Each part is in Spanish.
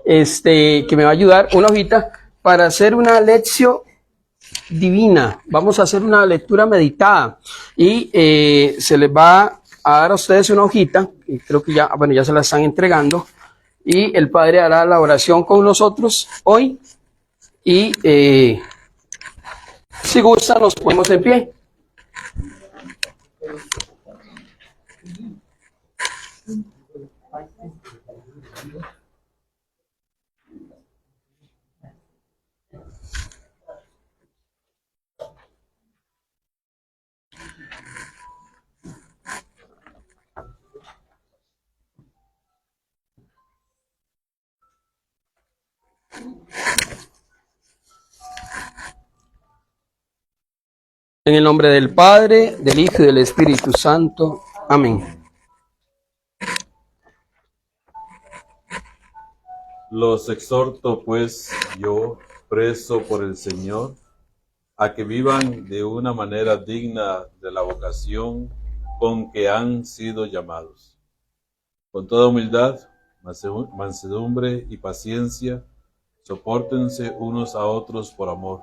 que me va a ayudar, una hojita, para hacer una lección divina. Vamos a hacer una lectura meditada y se les va a dar a ustedes una hojita, y creo que ya, bueno, ya se la están entregando, y el Padre hará la oración con nosotros hoy y si gusta nos ponemos en pie. En el nombre del Padre, del Hijo y del Espíritu Santo. Amén. Los exhorto, pues, yo, preso por el Señor, a que vivan de una manera digna de la vocación con que han sido llamados. Con toda humildad, mansedumbre y paciencia, sopórtense unos a otros por amor,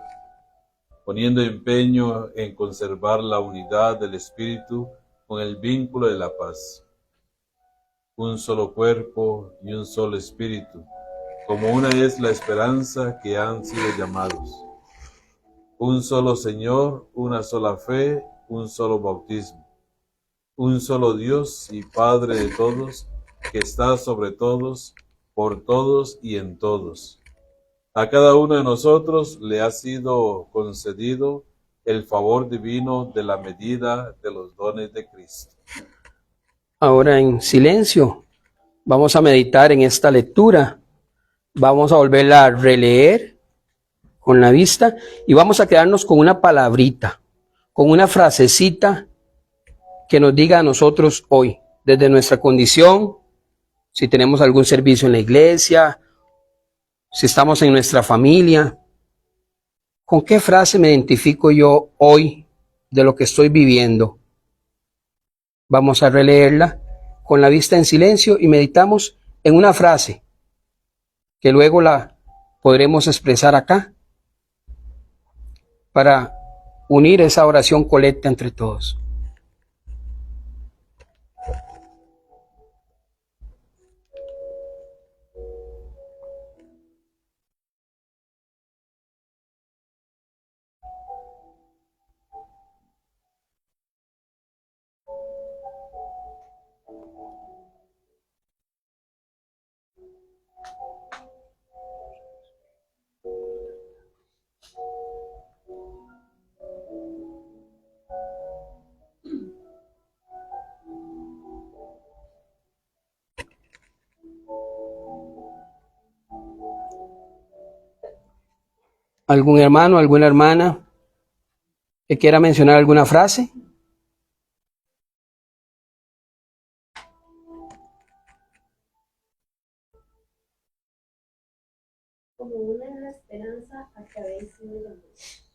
poniendo empeño en conservar la unidad del Espíritu con el vínculo de la paz. Un solo cuerpo y un solo Espíritu, como una es la esperanza que han sido llamados. Un solo Señor, una sola fe, un solo bautismo. Un solo Dios y Padre de todos, que está sobre todos, por todos y en todos. A cada uno de nosotros le ha sido concedido el favor divino de la medida de los dones de Cristo. Ahora en silencio vamos a meditar en esta lectura. Vamos a volverla a releer con la vista y vamos a quedarnos con una palabrita, con una frasecita que nos diga a nosotros hoy, desde nuestra condición, si tenemos algún servicio en la iglesia, si estamos en nuestra familia. ¿Con qué frase me identifico yo hoy de lo que estoy viviendo? Vamos a releerla con la vista en silencio y meditamos en una frase que luego la podremos expresar acá para unir esa oración colecta entre todos. ¿Algún hermano, alguna hermana que quiera mencionar alguna frase? Como una es la esperanza a que habéis sido llamados.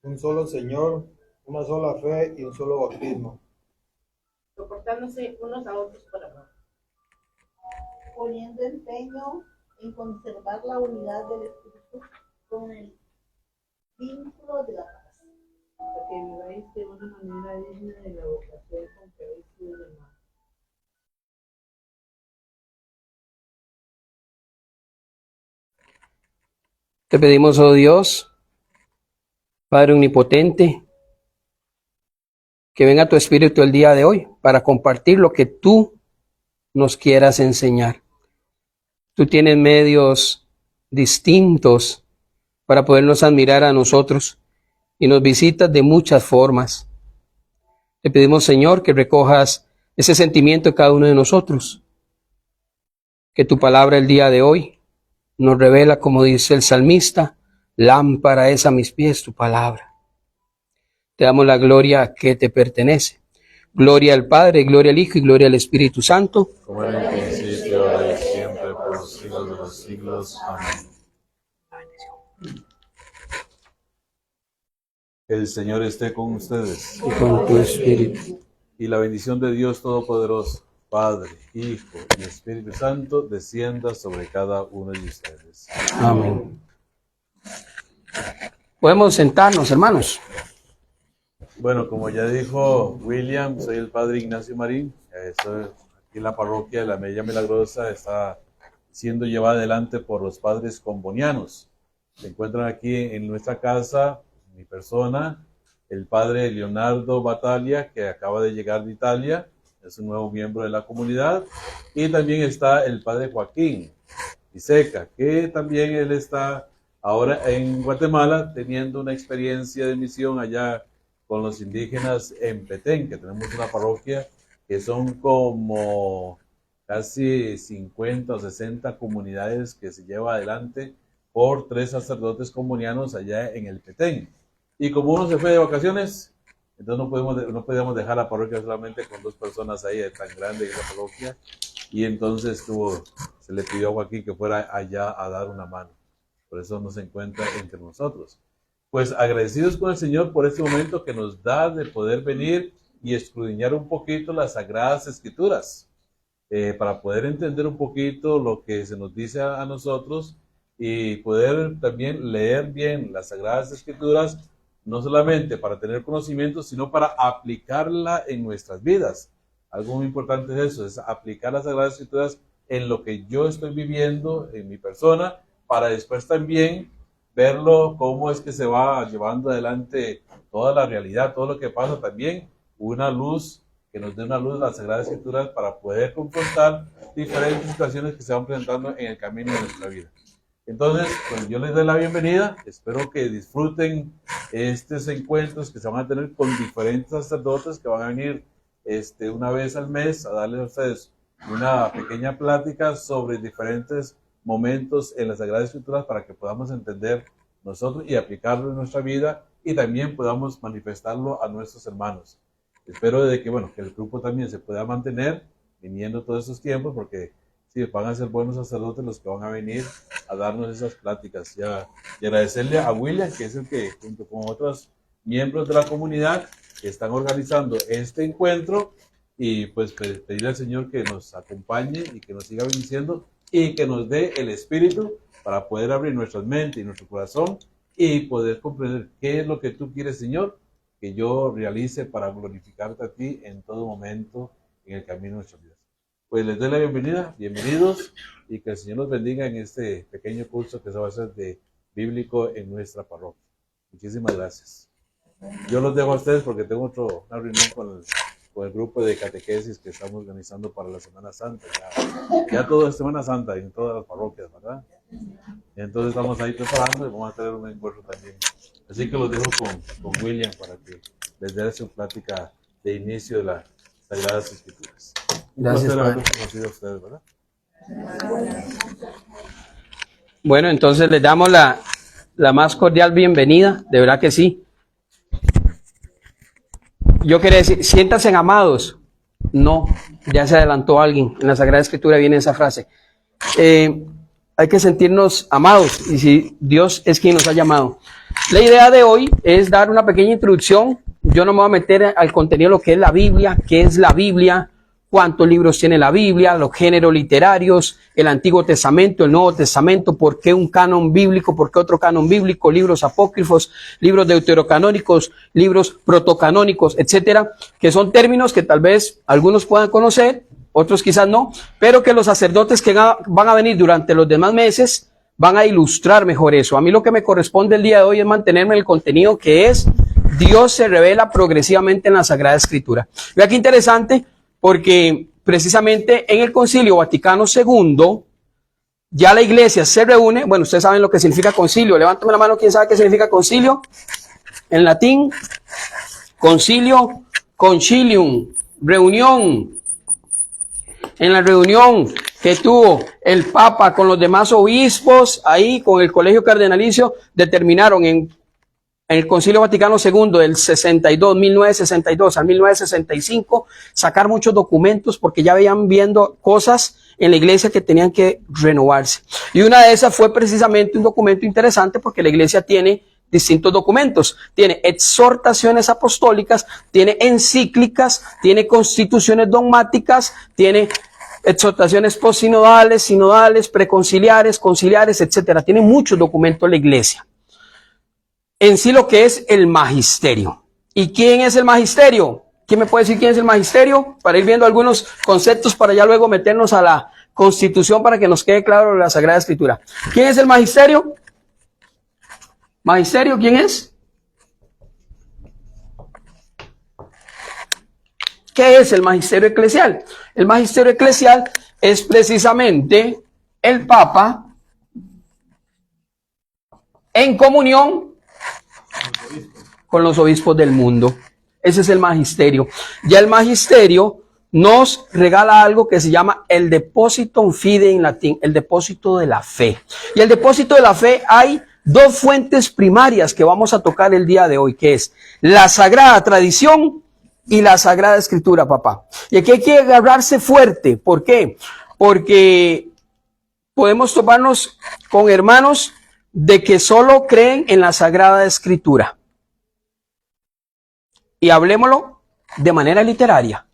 Un solo Señor, una sola fe y un solo bautismo. Soportándose unos a otros por amor. Poniendo empeño en conservar la unidad del Espíritu con el vínculo de la paz. Para que viváis de una manera digna de la vocación con que habéis sido llamados. Te pedimos, oh Dios, Padre Omnipotente, que venga tu Espíritu el día de hoy para compartir lo que tú nos quieras enseñar. Tú tienes medios distintos para podernos admirar a nosotros y nos visitas de muchas formas. Te pedimos, Señor, que recojas ese sentimiento de cada uno de nosotros, que tu palabra el día de hoy nos revela, como dice el salmista, lámpara es a mis pies tu palabra. Te damos la gloria que te pertenece. Gloria al Padre, gloria al Hijo y gloria al Espíritu Santo. Como en el principio, ahora y siempre, por los siglos de los siglos. Amén. El Señor esté con ustedes. Y con tu Espíritu. Y la bendición de Dios Todopoderoso, Padre, Hijo y Espíritu Santo, descienda sobre cada uno de ustedes. Amén. Podemos sentarnos, hermanos. Bueno, como ya dijo William, soy el Padre Ignacio Marín. Estoy aquí en la parroquia de la Mella Milagrosa. Está siendo llevada adelante por los padres combonianos. Se encuentran aquí en nuestra casa, mi persona, el Padre Leonardo Battaglia, que acaba de llegar de Italia, es un nuevo miembro de la comunidad, y también está el Padre Joaquín Iseca, que también él está ahora en Guatemala teniendo una experiencia de misión allá con los indígenas en Petén, que tenemos una parroquia que son como casi 50 o 60 comunidades que se lleva adelante por 3 sacerdotes combonianos allá en el Petén. Y como uno se fue de vacaciones, entonces no podíamos dejar la parroquia solamente con 2 personas ahí, tan grande esa parroquia, y entonces se le pidió a Joaquín que fuera allá a dar una mano. Por eso no se encuentra entre nosotros. Pues agradecidos con el Señor por este momento que nos da de poder venir y escudriñar un poquito las Sagradas Escrituras, para poder entender un poquito lo que se nos dice a nosotros y poder también leer bien las Sagradas Escrituras, no solamente para tener conocimiento, sino para aplicarla en nuestras vidas. Algo muy importante es eso, es aplicar las Sagradas Escrituras en lo que yo estoy viviendo, en mi persona, para después también verlo cómo es que se va llevando adelante toda la realidad, todo lo que pasa también, una luz, que nos dé una luz a las Sagradas Escrituras para poder confrontar diferentes situaciones que se van presentando en el camino de nuestra vida. Entonces, pues yo les doy la bienvenida, espero que disfruten estos encuentros que se van a tener con diferentes sacerdotes que van a venir una vez al mes a darles a ustedes una pequeña plática sobre diferentes momentos en las Sagradas Escrituras para que podamos entender nosotros y aplicarlo en nuestra vida y también podamos manifestarlo a nuestros hermanos. Espero de que, que el grupo también se pueda mantener viniendo todos estos tiempos, porque sí, van a ser buenos sacerdotes los que van a venir a darnos esas pláticas. Y agradecerle a William, que es el que, junto con otros miembros de la comunidad, están organizando este encuentro, y pues pedirle al Señor que nos acompañe y que nos siga bendiciendo y que nos dé el Espíritu para poder abrir nuestra mente y nuestro corazón y poder comprender qué es lo que tú quieres, Señor, que yo realice para glorificarte a ti en todo momento en el camino de nuestras vidas. Pues les doy la bienvenida, bienvenidos, y que el Señor nos bendiga en este pequeño curso que se va a hacer de bíblico en nuestra parroquia. Muchísimas gracias. Yo los dejo a ustedes porque tengo una reunión con el grupo de catequesis que estamos organizando para la Semana Santa. Ya todo es Semana Santa en todas las parroquias, ¿verdad? Y entonces estamos ahí preparando y vamos a tener un encuentro también. Así que los dejo con William para que les dé su plática de inicio de las Sagradas Escrituras. Gracias, haberlos Padre. conocido a ustedes, ¿verdad? Bueno, entonces les damos la más cordial bienvenida, de verdad que sí. Yo quería decir, siéntanse amados. No, ya se adelantó alguien. En la Sagrada Escritura viene esa frase. Hay que sentirnos amados, y si Dios es quien nos ha llamado. La idea de hoy es dar una pequeña introducción. Yo no me voy a meter al contenido de lo que es la Biblia, qué es la Biblia, cuántos libros tiene la Biblia, los géneros literarios, el Antiguo Testamento, el Nuevo Testamento, por qué un canon bíblico, por qué otro canon bíblico, libros apócrifos, libros deuterocanónicos, libros protocanónicos, etcétera, que son términos que tal vez algunos puedan conocer, otros quizás no, pero que los sacerdotes que van a venir durante los demás meses van a ilustrar mejor eso. A mí lo que me corresponde el día de hoy es mantenerme en el contenido que es Dios se revela progresivamente en la Sagrada Escritura. Vea qué interesante, porque precisamente en el Concilio Vaticano II, ya la iglesia se reúne. Bueno, ustedes saben lo que significa concilio. Levántame la mano, ¿quién sabe qué significa concilio? En latín, concilio, concilium, reunión. En la reunión que tuvo el Papa con los demás obispos, ahí con el Colegio Cardenalicio, determinaron en el Concilio Vaticano II del 1962 al 1965, sacar muchos documentos porque ya veían viendo cosas en la iglesia que tenían que renovarse. Y una de esas fue precisamente un documento interesante porque la iglesia tiene distintos documentos. Tiene exhortaciones apostólicas, tiene encíclicas, tiene constituciones dogmáticas, tiene exhortaciones postsinodales, sinodales, preconciliares, conciliares, etcétera. Tiene muchos documentos la iglesia. En sí lo que es el magisterio. ¿Y quién es el magisterio? ¿Quién me puede decir quién es el magisterio? Para ir viendo algunos conceptos para ya luego meternos a la Constitución para que nos quede claro la Sagrada Escritura. ¿Quién es el magisterio? ¿Magisterio quién es? ¿Qué es el magisterio eclesial? El magisterio eclesial es precisamente el Papa en comunión con los obispos del mundo. Ese es el magisterio. Ya el magisterio nos regala algo que se llama el depositum fidei en latín, el depósito de la fe. Y el depósito de la fe hay dos fuentes primarias que vamos a tocar el día de hoy, que es la Sagrada Tradición y la Sagrada Escritura, papá. Y aquí hay que agarrarse fuerte. ¿Por qué? Porque podemos toparnos con hermanos de que solo creen en la Sagrada Escritura. Y hablemoslo de manera literaria.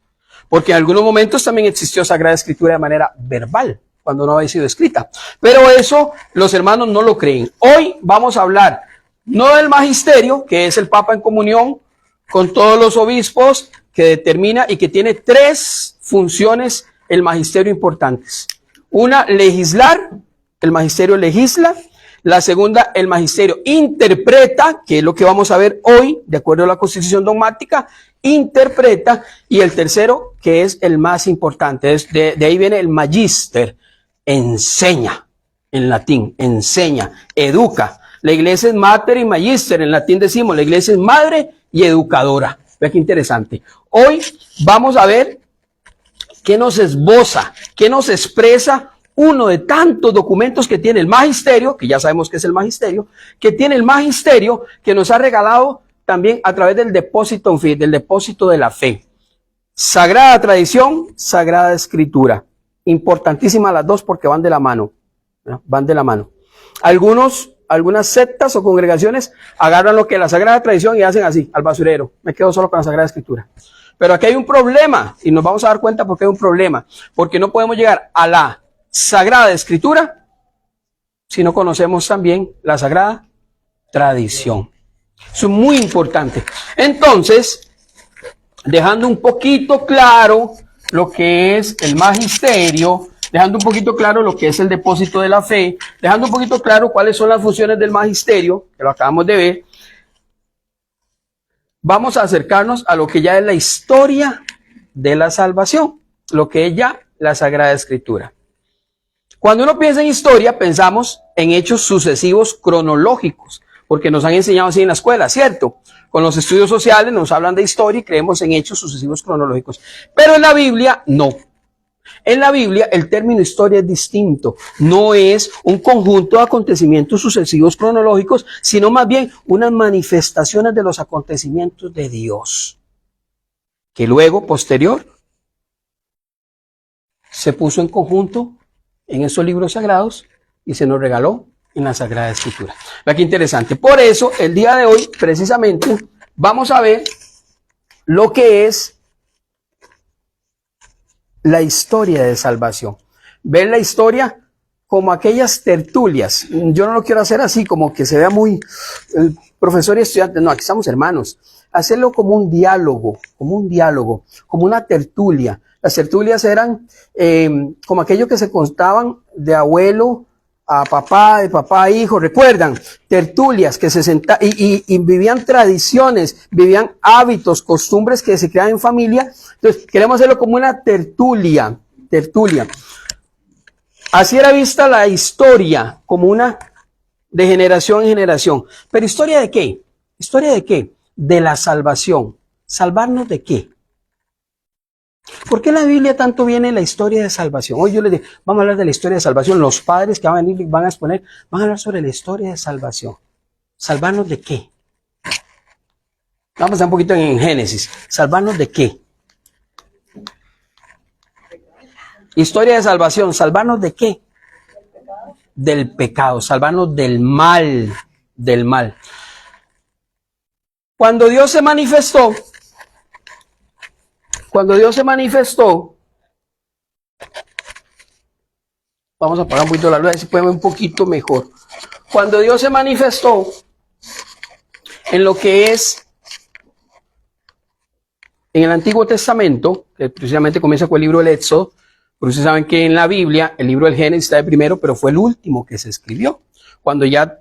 Porque en algunos momentos también existió Sagrada Escritura de manera verbal, cuando no había sido escrita. Pero eso los hermanos no lo creen. Hoy vamos a hablar no del magisterio, que es el Papa en comunión con todos los obispos, que determina y que tiene tres funciones el magisterio importantes. Una, legislar, el magisterio legisla. La segunda, el magisterio interpreta, que es lo que vamos a ver hoy, de acuerdo a la Constitución dogmática, interpreta. Y el tercero, que es el más importante, de ahí viene el magister, enseña, en latín, enseña, educa. La iglesia es mater y magister, en latín decimos, la iglesia es madre y educadora. Vea qué interesante. Hoy vamos a ver qué nos esboza, qué nos expresa uno de tantos documentos que tiene el magisterio, que ya sabemos que es el magisterio, que tiene el magisterio que nos ha regalado también a través del depósito fe, del depósito de la fe. Sagrada Tradición, Sagrada Escritura. Importantísimas las dos porque van de la mano, ¿no? Van de la mano. Algunas sectas o congregaciones agarran lo que es la Sagrada Tradición y hacen así, al basurero. Me quedo solo con la Sagrada Escritura. Pero aquí hay un problema y nos vamos a dar cuenta porque hay un problema. Porque no podemos llegar a la Sagrada Escritura si no conocemos también la Sagrada Tradición. Eso es muy importante. Entonces, dejando un poquito claro lo que es el magisterio, dejando un poquito claro lo que es el depósito de la fe, dejando un poquito claro cuáles son las funciones del magisterio, que lo acabamos de ver, vamos a acercarnos a lo que ya es la historia de la salvación, lo que es ya la Sagrada Escritura. Cuando uno piensa en historia, pensamos en hechos sucesivos cronológicos, porque nos han enseñado así en la escuela, ¿cierto? Con los estudios sociales nos hablan de historia y creemos en hechos sucesivos cronológicos. Pero en la Biblia, no. En la Biblia, el término historia es distinto. No es un conjunto de acontecimientos sucesivos cronológicos, sino más bien unas manifestaciones de los acontecimientos de Dios, que luego, posterior, se puso en conjunto en esos libros sagrados y se nos regaló en la Sagrada Escritura. Vea qué interesante. Por eso, el día de hoy, precisamente, vamos a ver lo que es la historia de salvación. Ver la historia como aquellas tertulias. Yo no lo quiero hacer así, como que se vea muy profesor y estudiante. No, aquí estamos hermanos. Hacerlo como un diálogo, como una tertulia. Las tertulias eran como aquello que se contaban de abuelo a papá, de papá a hijo. ¿Recuerdan? Tertulias que se sentaban y vivían tradiciones, vivían hábitos, costumbres que se creaban en familia. Entonces, queremos hacerlo como una tertulia. Así era vista la historia, como una de generación en generación. ¿Pero historia de qué? ¿Historia de qué? De la salvación. ¿Salvarnos de qué? ¿Por qué en la Biblia tanto viene la historia de salvación? Hoy yo les digo, vamos a hablar de la historia de salvación. Los padres que van a venir van a exponer, van a hablar sobre la historia de salvación. ¿Salvarnos de qué? Vamos a estar un poquito en Génesis. ¿Salvarnos de qué? Historia de salvación. ¿Salvarnos de qué? Del pecado. Salvarnos del mal. Del mal. Cuando Dios se manifestó, vamos a apagar un poquito la luz, a ver si podemos ver un poquito mejor. Cuando Dios se manifestó en lo que es en el Antiguo Testamento, que precisamente comienza con el libro del Éxodo, pero ustedes saben que en la Biblia el libro del Génesis está de primero, pero fue el último que se escribió. Cuando ya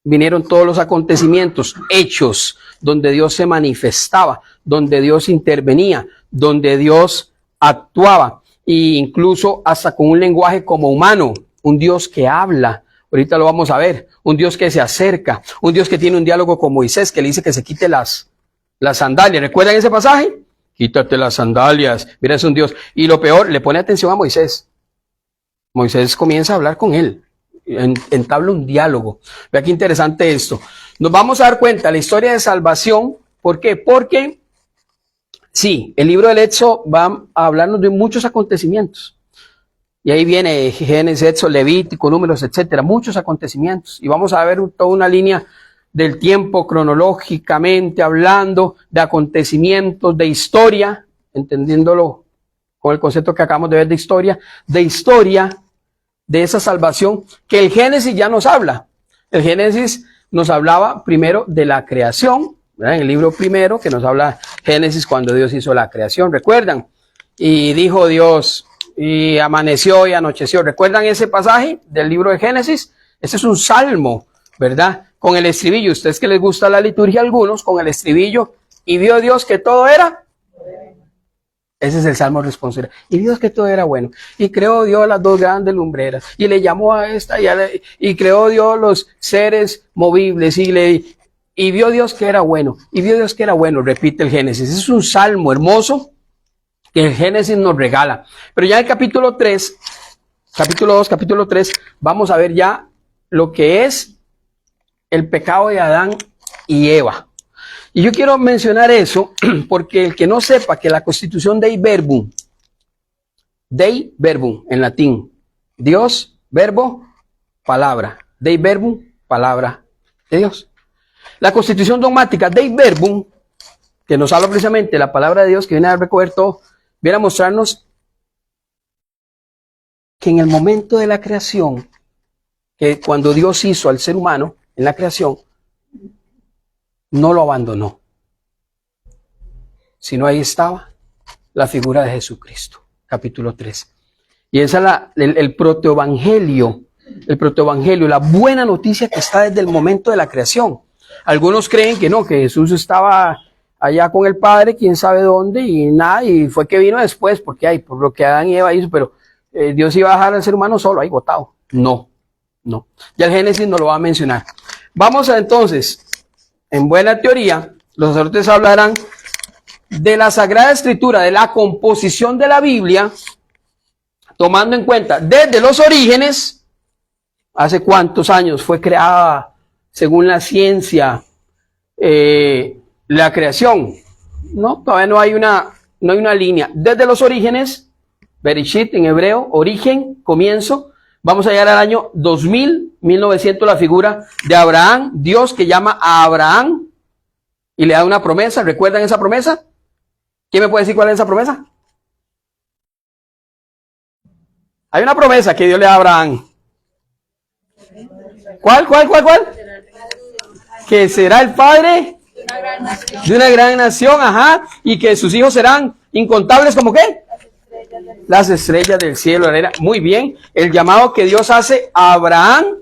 vinieron todos los acontecimientos, hechos, donde Dios se manifestaba, donde Dios intervenía, donde Dios actuaba, e incluso hasta con un lenguaje como humano, un Dios que habla. Ahorita lo vamos a ver, un Dios que se acerca, un Dios que tiene un diálogo con Moisés, que le dice que se quite las sandalias. ¿Recuerdan ese pasaje? Quítate las sandalias. Mira, es un Dios. Y lo peor, le pone atención a Moisés. Moisés comienza a hablar con él. Entabla un diálogo. Vea qué interesante esto. Nos vamos a dar cuenta la historia de salvación. ¿Por qué? Porque, sí, el libro del Éxodo va a hablarnos de muchos acontecimientos. Y ahí viene Génesis, Éxodo, Levítico, Números, etcétera. Muchos acontecimientos. Y vamos a ver toda una línea del tiempo cronológicamente hablando, de acontecimientos, de historia, entendiéndolo con el concepto que acabamos de ver de historia de esa salvación, que el Génesis ya nos habla. El Génesis nos hablaba primero de la creación, ¿verdad? En el libro primero que nos habla Génesis cuando Dios hizo la creación, ¿recuerdan? Y dijo Dios, y amaneció y anocheció. ¿Recuerdan ese pasaje del libro de Génesis? Ese es un salmo, ¿verdad? Con el estribillo, ustedes que les gusta la liturgia a algunos, con el estribillo, y vio Dios que todo era. Ese es el salmo responsorial. Y Dios que todo era bueno. Y creó Dios las dos grandes lumbreras. Y le llamó a esta y creó Dios los seres movibles. Y vio Dios que era bueno. Y vio Dios que era bueno. Repite el Génesis. Es un salmo hermoso que el Génesis nos regala. Pero ya en el capítulo 3, capítulo 2, capítulo 3, vamos a ver ya lo que es el pecado de Adán y Eva. Y yo quiero mencionar eso porque el que no sepa que la constitución Dei Verbum en latín, Dios, verbo, palabra, Dei Verbum, palabra de Dios. La constitución dogmática Dei Verbum, que nos habla precisamente la palabra de Dios, que viene a recoger todo, viene a mostrarnos que en el momento de la creación, que cuando Dios hizo al ser humano en la creación, no lo abandonó, sino ahí estaba la figura de Jesucristo, capítulo 3. Y esa es el protoevangelio, la buena noticia que está desde el momento de la creación. Algunos creen que no, que Jesús estaba allá con el Padre, quién sabe dónde, y nada, y fue que vino después, porque por lo que Adán y Eva hizo, pero Dios iba a dejar al ser humano solo, ahí botado. No. Ya el Génesis nos lo va a mencionar. Vamos a entonces, en buena teoría, los sacerdotes hablarán de la Sagrada Escritura, de la composición de la Biblia, tomando en cuenta desde los orígenes, hace cuántos años fue creada, según la ciencia, la creación. No, todavía no hay una línea. Desde los orígenes, Bereshit en hebreo, origen, comienzo. Vamos a llegar al año 2000, 1900, la figura de Abraham, Dios que llama a Abraham y le da una promesa. ¿Recuerdan esa promesa? ¿Quién me puede decir cuál es esa promesa? Hay una promesa que Dios le da a Abraham. ¿Cuál? Que será el padre de una gran nación, ajá, y que sus hijos serán incontables como ¿qué? Las estrellas del cielo. Muy bien, el llamado que Dios hace a Abraham.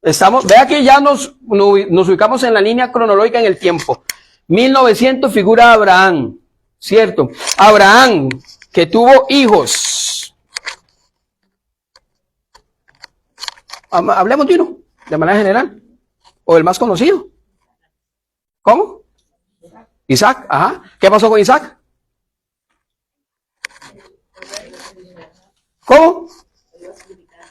Vea que ya nos ubicamos en la línea cronológica en el tiempo. 1900 figura Abraham, ¿cierto? Abraham, que tuvo hijos. Hablemos de uno, de manera general, o el más conocido. ¿Cómo? Isaac, ajá. ¿Qué pasó con Isaac? ¿Cómo?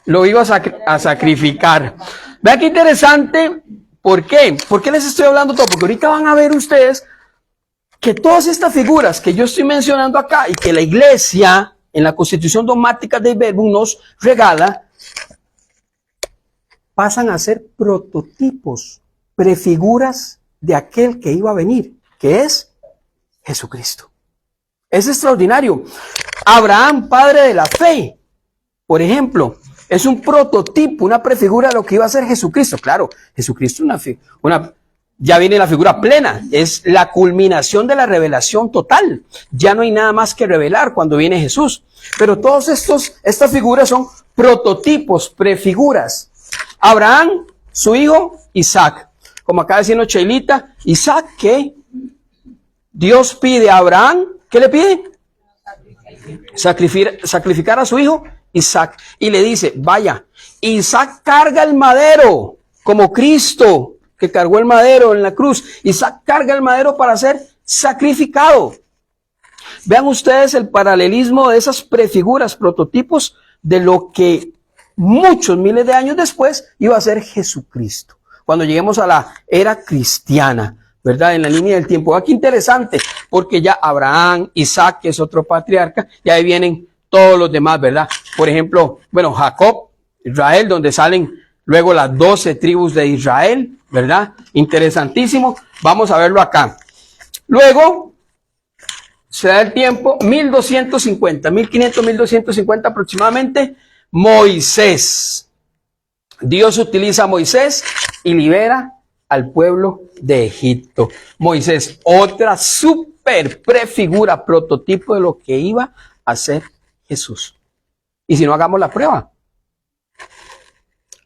Lo iba a sacrificar. Vean qué interesante. ¿Por qué? ¿Por qué les estoy hablando todo? Porque ahorita van a ver ustedes que todas estas figuras que yo estoy mencionando acá y que la iglesia en la constitución dogmática de Verbum nos regala, pasan a ser prototipos, prefiguras de aquel que iba a venir, que es Jesucristo. Es extraordinario. Abraham, padre de la fe, por ejemplo, es un prototipo, una prefigura de lo que iba a ser Jesucristo. Claro, Jesucristo ya viene la figura plena, es la culminación de la revelación total. Ya no hay nada más que revelar cuando viene Jesús. Pero todas estas figuras son prototipos, prefiguras. Abraham, su hijo, Isaac. Como acá diciendo Cheilita, Isaac, ¿qué? Dios pide a Abraham, ¿qué le pide? Sacrificar a su hijo, Isaac. Y le dice, vaya, Isaac carga el madero, como Cristo, que cargó el madero en la cruz. Isaac carga el madero para ser sacrificado. Vean ustedes el paralelismo de esas prefiguras, prototipos de lo que muchos miles de años después iba a ser Jesucristo. Cuando lleguemos a la era cristiana, ¿verdad? En la línea del tiempo. Aquí interesante, porque ya Abraham, Isaac, que es otro patriarca, y ahí vienen todos los demás, ¿verdad? Por ejemplo, bueno, Jacob, Israel, donde salen luego las 12 tribus de Israel, ¿verdad? Interesantísimo. Vamos a verlo acá. Luego, se da el tiempo, 1250, 1500, 1250 aproximadamente, Moisés. Dios utiliza a Moisés y libera al pueblo de Egipto. Moisés, otra super prefigura, prototipo de lo que iba a ser Jesús. Y si no, hagamos la prueba.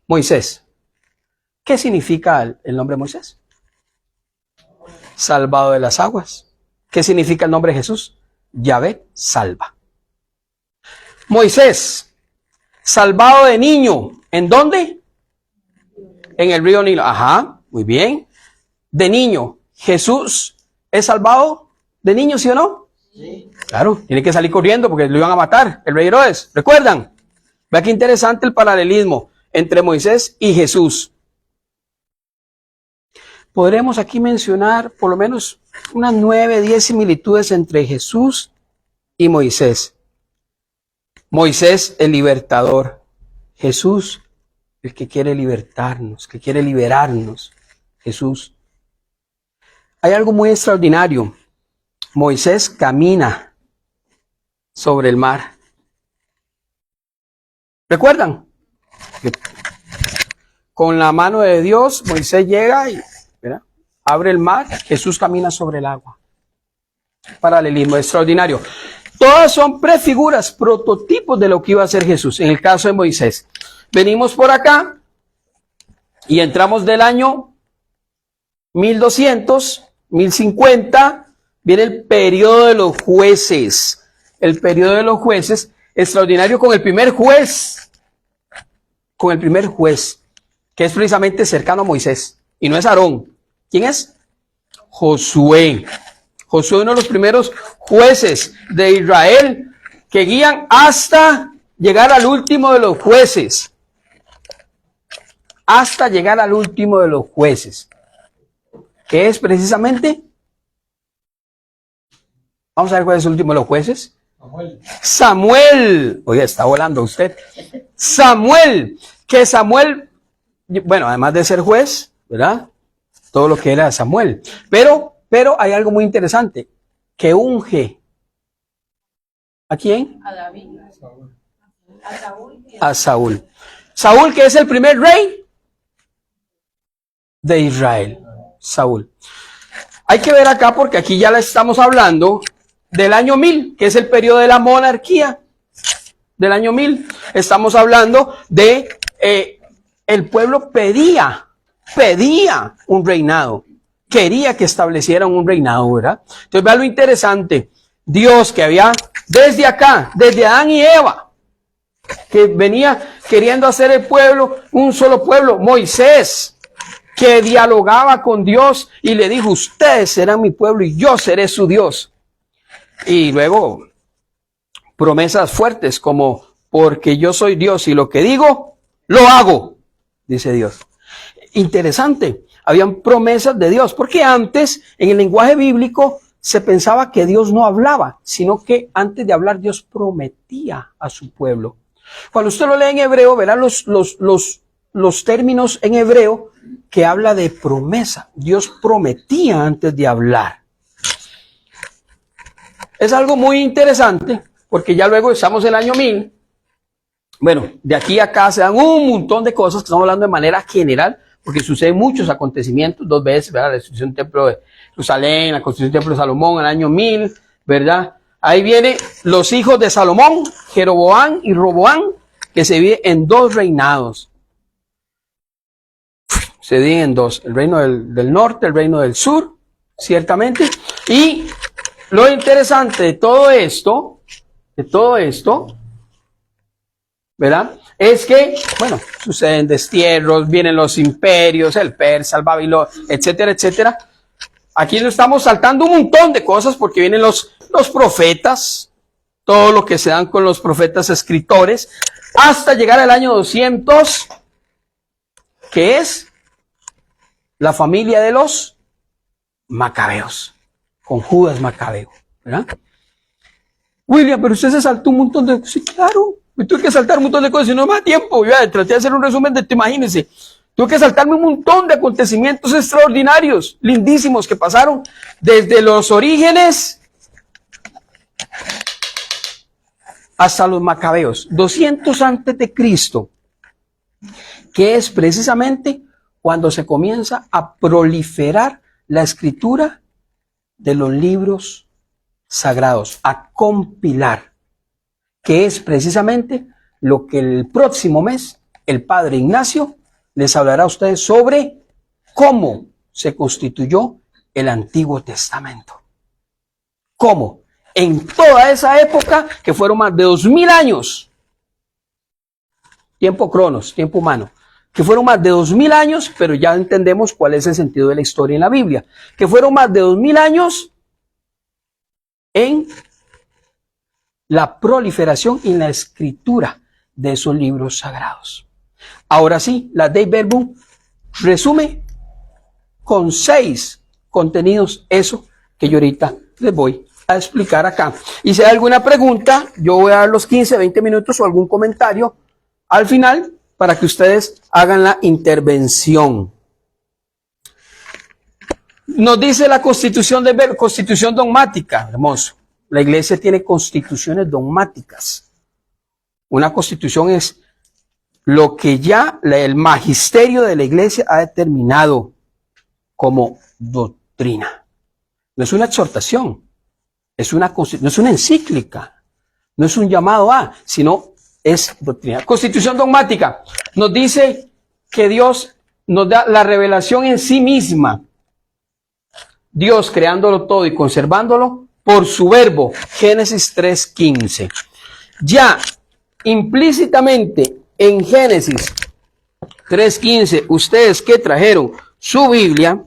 Moisés. ¿Qué significa el nombre Moisés? Salvado de las aguas. ¿Qué significa el nombre de Jesús? Yahvé salva. Moisés, salvado de niño. ¿En dónde? En el río Nilo. Ajá, muy bien. De niño. ¿Jesús es salvado de niño, sí o no? Sí. Claro, tiene que salir corriendo porque lo iban a matar, el rey Herodes. ¿Recuerdan? Vea qué interesante el paralelismo entre Moisés y Jesús. Podremos aquí mencionar por lo menos unas 9, 10 similitudes entre Jesús y Moisés. Moisés, el libertador. Jesús, el que quiere libertarnos, que quiere liberarnos. Jesús. Hay algo muy extraordinario. Moisés camina sobre el mar. ¿Recuerdan? Con la mano de Dios, Moisés llega y abre el mar, Jesús camina sobre el agua. Paralelismo extraordinario. Todas son prefiguras, prototipos de lo que iba a ser Jesús. En el caso de Moisés. Venimos por acá y entramos del año 1200, 1050, viene el periodo de los jueces. El periodo de los jueces, extraordinario con el primer juez. Con el primer juez, que es precisamente cercano a Moisés. Y no es Aarón. ¿Quién es? Josué. Josué, uno de los primeros jueces de Israel que guían hasta llegar al último de los jueces. Hasta llegar al último de los jueces. ¿Qué es precisamente? Vamos a ver cuál es el último de los jueces. Samuel. Oye, está volando usted. Samuel. Que Samuel, bueno, además de ser juez, ¿verdad? Todo lo que era Samuel. Pero hay algo muy interesante. Que unge. ¿A quién? A David. A Saúl. A Saúl. Saúl, que es el primer rey de Israel. Saúl. Hay que ver acá porque aquí ya le estamos hablando del año 1000, que es el periodo de la monarquía. Del año 1000. Estamos hablando de el pueblo pedía un reinado. Quería que establecieran un reinado, ¿verdad? Entonces vean lo interesante. Dios que había desde acá, desde Adán y Eva, que venía queriendo hacer el pueblo un solo pueblo. Moisés, que dialogaba con Dios y le dijo, ustedes serán mi pueblo y yo seré su Dios. Y luego promesas fuertes como, porque yo soy Dios y lo que digo, lo hago, dice Dios. Interesante, habían promesas de Dios, porque antes en el lenguaje bíblico se pensaba que Dios no hablaba, sino que antes de hablar Dios prometía a su pueblo. Cuando usted lo lee en hebreo, verá los los términos en hebreo que habla de promesa. Dios prometía antes de hablar. Es algo muy interesante, porque ya luego estamos en el año 1000. Bueno, de aquí a acá se dan un montón de cosas que estamos hablando de manera general, porque suceden muchos acontecimientos, 2 veces, ¿verdad? La destrucción del templo de Jerusalén, la construcción del templo de Salomón en el año 1000, ¿verdad? Ahí vienen los hijos de Salomón, Jeroboam y Roboam, que se dividen en 2 reinados. Se dividen en 2, el reino del norte, el reino del sur, ciertamente. Y lo interesante de todo esto, ¿verdad? Es que, bueno, suceden destierros, vienen los imperios, el persa, el babilonio, etcétera, etcétera. Aquí no estamos saltando un montón de cosas porque vienen los profetas, todo lo que se dan con los profetas escritores, hasta llegar al año 200, que es la familia de los macabeos, con Judas Macabeo, ¿verdad? William, pero usted se saltó un montón de cosas. Sí, claro, me tuve que saltar un montón de cosas y no me da tiempo. Ya, traté de hacer un resumen de esto, imagínense. Tuve que saltarme un montón de acontecimientos extraordinarios, lindísimos, que pasaron desde los orígenes hasta los macabeos. 200 antes de Cristo, que es precisamente cuando se comienza a proliferar la escritura de los libros sagrados, a compilar, que es precisamente lo que el próximo mes el padre Ignacio les hablará a ustedes sobre cómo se constituyó el Antiguo Testamento. ¿Cómo? En toda esa época, que fueron más de 2000 años, tiempo cronos, tiempo humano, que fueron más de 2000 años, pero ya entendemos cuál es el sentido de la historia en la Biblia, que fueron más de 2000 años en la proliferación y en la escritura de esos libros sagrados. Ahora sí, la Dei Verbum resume con 6 contenidos eso que yo ahorita les voy a explicar acá. Y si hay alguna pregunta, yo voy a dar los 15, 20 minutos o algún comentario al final para que ustedes hagan la intervención. Nos dice la Constitución de Constitución dogmática, hermoso. La iglesia tiene constituciones dogmáticas. Una constitución es lo que ya el magisterio de la iglesia ha determinado como doctrina. No es una exhortación, no es una encíclica, no es un llamado a, sino es doctrina. Constitución dogmática nos dice que Dios nos da la revelación en sí misma. Dios creándolo todo y conservándolo por su verbo. Génesis 3:15. Ya implícitamente en Génesis 3:15, ustedes que trajeron su Biblia,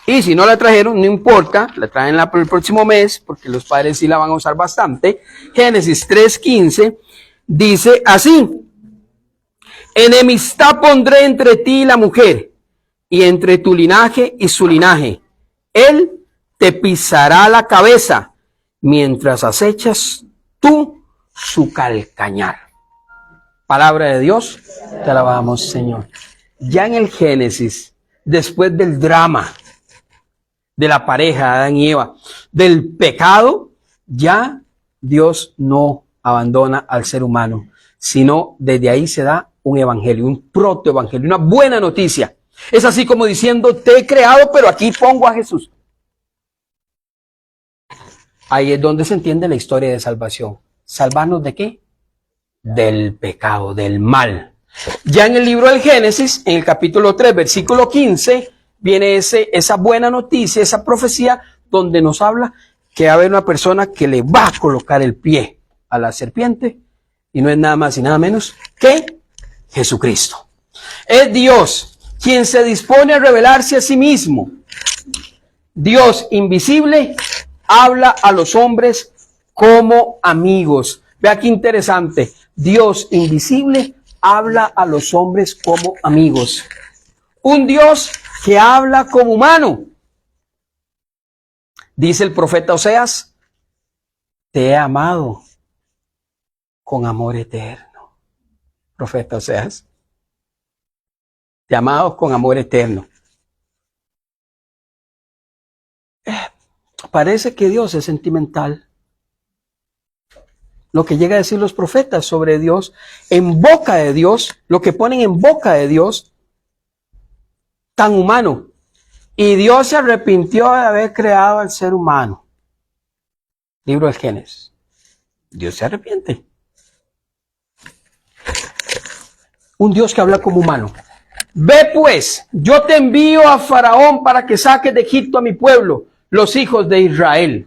y si no la trajeron, no importa, la traen el próximo mes, porque los padres sí la van a usar bastante. Génesis 3:15 dice así: enemistad pondré entre ti y la mujer, y entre tu linaje y su linaje. Él te pisará la cabeza, mientras acechas tú su calcañar. Palabra de Dios, te alabamos, Señor. Ya en el Génesis, después del drama de la pareja, Adán y Eva, del pecado, ya Dios no abandona al ser humano, sino desde ahí se da un evangelio, un protoevangelio, una buena noticia. Es así como diciendo, te he creado, pero aquí pongo a Jesús. Ahí es donde se entiende la historia de salvación. ¿Salvarnos de qué? Del pecado, del mal. Ya en el libro del Génesis, en el capítulo 3, versículo 15, viene esa buena noticia, esa profecía, donde nos habla que va a haber una persona que le va a colocar el pie a la serpiente, y no es nada más y nada menos que Jesucristo. Es Dios quien se dispone a revelarse a sí mismo. Dios invisible habla a los hombres como amigos. Vea qué interesante. Dios invisible habla a los hombres como amigos. Un Dios que habla como humano. Dice el profeta Oseas, te he amado con amor eterno. Profeta Oseas. Te amaba con amor eterno. Parece que Dios es sentimental. Lo que llega a decir los profetas sobre Dios, en boca de Dios, lo que ponen en boca de Dios, tan humano. Y Dios se arrepintió de haber creado al ser humano. Libro del Génesis. Dios se arrepiente. Un Dios que habla como humano. Ve pues, yo te envío a Faraón para que saques de Egipto a mi pueblo, los hijos de Israel.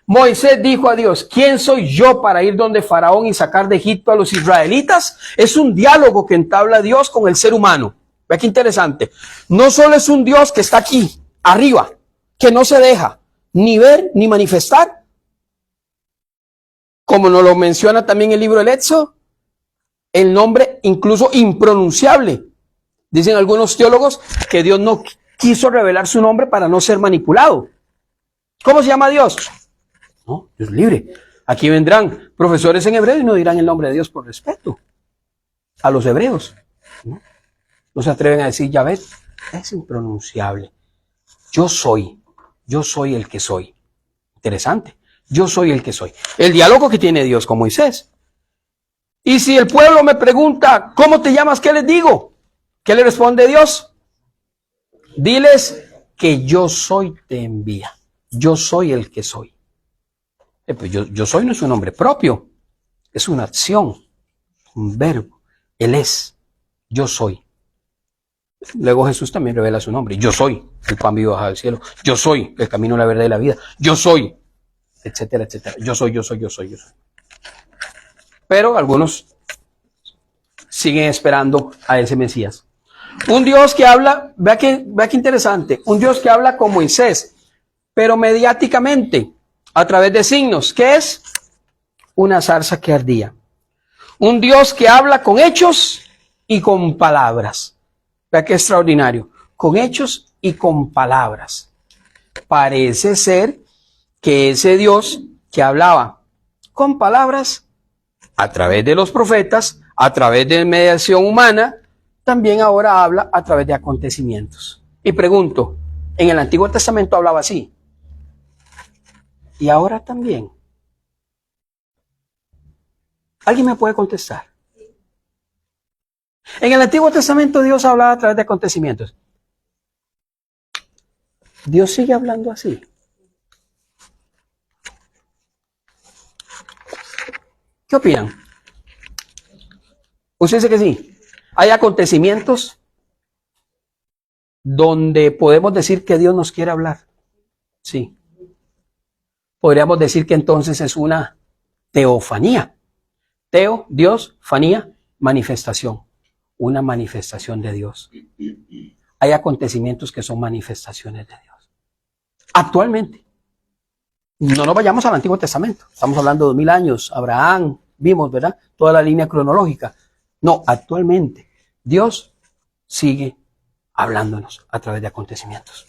Moisés dijo a Dios, ¿quién soy yo para ir donde Faraón y sacar de Egipto a los israelitas? Es un diálogo que entabla Dios con el ser humano. Ve qué interesante. No solo es un Dios que está aquí, arriba, que no se deja ni ver ni manifestar, como nos lo menciona también el libro del Éxodo, el nombre incluso impronunciable. Dicen algunos teólogos que Dios no quiso revelar su nombre para no ser manipulado. ¿Cómo se llama Dios? No, Dios libre. Aquí vendrán profesores en hebreo y no dirán el nombre de Dios por respeto a los hebreos. No se atreven a decir Yahvé, es impronunciable. Yo soy el que soy. Interesante. Yo soy el que soy. El diálogo que tiene Dios con Moisés. Y si el pueblo me pregunta, ¿cómo te llamas? ¿Qué les digo? ¿Qué le responde Dios? Diles que yo soy te envía. Yo soy el que soy. Pues yo soy no es un nombre propio. Es una acción, un verbo. Él es. Yo soy. Luego Jesús también revela su nombre. Yo soy el pan vivo bajado del cielo. Yo soy el camino, la verdad y la vida. Yo soy, etcétera, etcétera. Yo soy. Pero algunos siguen esperando a ese Mesías. Un Dios que habla, vea que interesante, un Dios que habla con Moisés, pero mediáticamente, a través de signos. ¿Qué es? Una zarza que ardía. Un Dios que habla con hechos y con palabras. Vea qué extraordinario. Con hechos y con palabras. Parece ser que ese Dios que hablaba con palabras a través de los profetas, a través de mediación humana, también ahora habla a través de acontecimientos. Y pregunto, ¿en el Antiguo Testamento hablaba así? ¿Y ahora también? ¿Alguien me puede contestar? En el Antiguo Testamento Dios hablaba a través de acontecimientos. ¿Dios sigue hablando así? ¿Qué opinan? ¿Usted dice que sí? ¿Hay acontecimientos donde podemos decir que Dios nos quiere hablar? Sí. Podríamos decir que entonces es una teofanía. Teo, Dios, fanía, manifestación. Una manifestación de Dios. Hay acontecimientos que son manifestaciones de Dios. Actualmente. No nos vayamos al Antiguo Testamento. Estamos hablando de 2000 años. Abraham, vimos, ¿verdad? Toda la línea cronológica. No, actualmente. Dios sigue hablándonos a través de acontecimientos.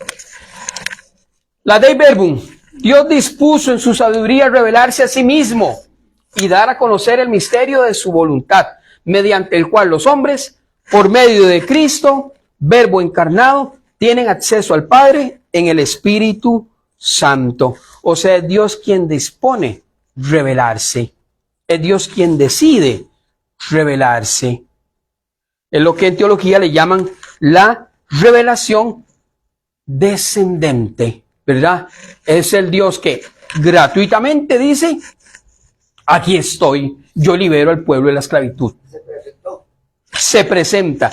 La Dei Verbum. Dios dispuso en su sabiduría revelarse a sí mismo y dar a conocer el misterio de su voluntad, mediante el cual los hombres, por medio de Cristo, Verbo encarnado, tienen acceso al Padre en el Espíritu Santo. O sea, es Dios quien dispone revelarse. Es Dios quien decide revelarse. Es lo que en teología le llaman la revelación descendente, ¿verdad? Es el Dios que gratuitamente dice, aquí estoy, yo libero al pueblo de la esclavitud. Se presenta.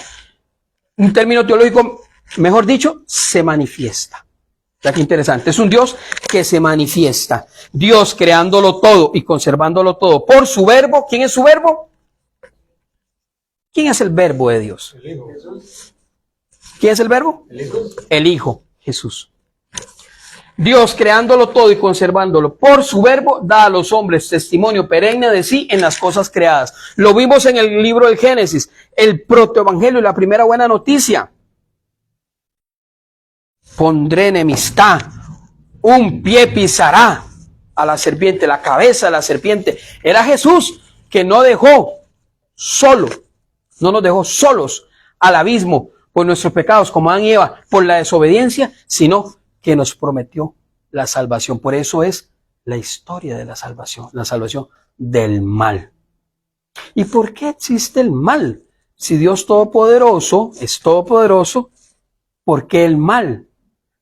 Un término teológico, mejor dicho, se manifiesta. Ya que interesante. Es un Dios que se manifiesta. Dios creándolo todo y conservándolo todo por su verbo. ¿Quién es su verbo? ¿Quién es el verbo de Dios? El Hijo. ¿Quién es el verbo? El Hijo. El Hijo, Jesús. Dios creándolo todo y conservándolo por su verbo da a los hombres testimonio perenne de sí en las cosas creadas. Lo vimos en el libro del Génesis, el protoevangelio y la primera buena noticia. Pondré enemistad, un pie pisará a la serpiente, la cabeza de la serpiente. Era Jesús que no dejó solo, no nos dejó solos al abismo por nuestros pecados, como Adán y Eva, por la desobediencia, sino que nos prometió la salvación. Por eso es la historia de la salvación del mal. ¿Y por qué existe el mal? Si Dios Todopoderoso es todopoderoso, ¿por qué el mal?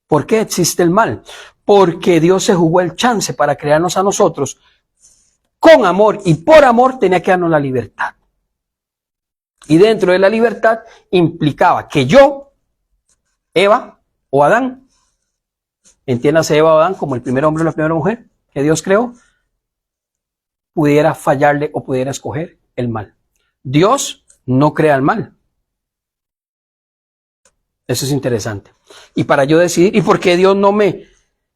¿Por qué existe el mal? Porque Dios se jugó el chance para crearnos a nosotros con amor, y por amor tenía que darnos la libertad. Y dentro de la libertad implicaba que yo, Eva o Adán, entiéndase Eva o Adán como el primer hombre o la primera mujer que Dios creó, pudiera fallarle o pudiera escoger el mal. Dios no crea el mal. Eso es interesante. Y para yo decidir, ¿y por qué Dios no me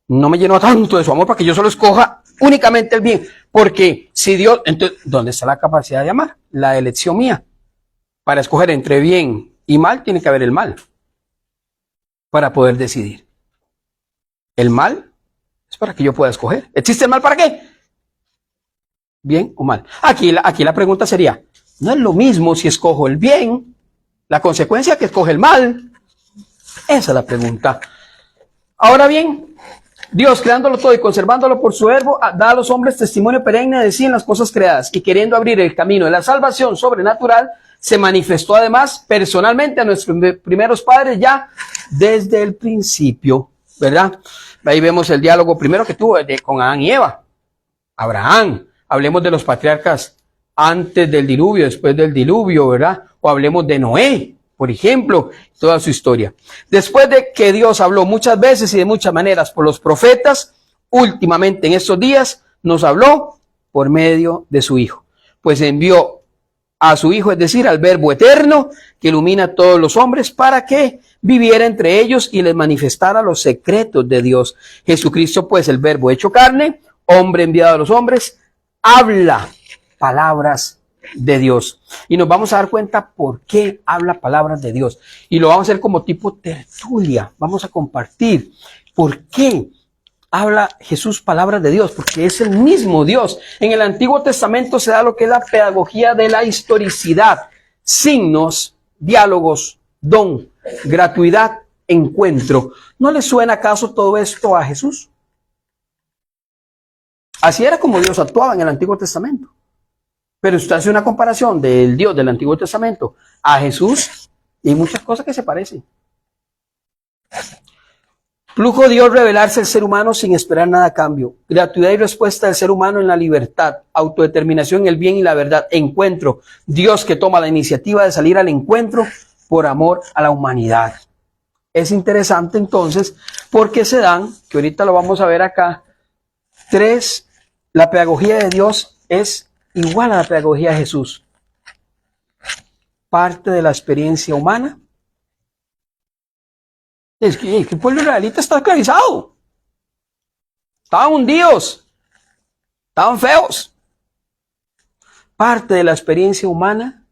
llenó tanto de su amor para que yo solo escoja únicamente el bien? Porque si Dios, entonces, ¿dónde está la capacidad de amar? La elección mía. Para escoger entre bien y mal, tiene que haber el mal. Para poder decidir. El mal es para que yo pueda escoger. ¿Existe el mal para qué? ¿Bien o mal? Aquí la pregunta sería, ¿no es lo mismo si escojo el bien, la consecuencia que escoge el mal? Esa es la pregunta. Ahora bien, Dios, creándolo todo y conservándolo por su verbo, da a los hombres testimonio perenne de sí en las cosas creadas, y queriendo abrir el camino de la salvación sobrenatural, se manifestó además personalmente a nuestros primeros padres ya desde el principio, ¿verdad? Ahí vemos el diálogo primero que tuvo con Adán y Eva. Abraham, hablemos de los patriarcas antes del diluvio, después del diluvio, ¿verdad? O hablemos de Noé, por ejemplo, toda su historia. Después de que Dios habló muchas veces y de muchas maneras por los profetas, últimamente en estos días nos habló por medio de su Hijo. Pues envió a su Hijo, es decir, al Verbo eterno que ilumina a todos los hombres para que viviera entre ellos y les manifestara los secretos de Dios. Jesucristo, pues, el Verbo hecho carne, hombre enviado a los hombres, habla palabras de Dios. Y nos vamos a dar cuenta por qué habla palabras de Dios. Y lo vamos a hacer como tipo tertulia. Vamos a compartir por qué habla Jesús palabras de Dios, porque es el mismo Dios. En el Antiguo Testamento se da lo que es la pedagogía de la historicidad, signos, diálogos, don, gratuidad, encuentro. ¿No le suena acaso todo esto a Jesús? Así era como Dios actuaba en el Antiguo Testamento. Pero usted hace una comparación del Dios del Antiguo Testamento a Jesús y hay muchas cosas que se parecen. Flujo de Dios revelarse al ser humano sin esperar nada a cambio. Gratuidad y respuesta del ser humano en la libertad. Autodeterminación en el bien y la verdad. Encuentro. Dios que toma la iniciativa de salir al encuentro por amor a la humanidad. Es interesante entonces porque se dan, que ahorita lo vamos a ver acá, la pedagogía de Dios es igual a la pedagogía de Jesús. Parte de la experiencia humana. Es que el pueblo israelita está esclavizado. Estaban hundidos. Estaban feos. Parte de la experiencia humana,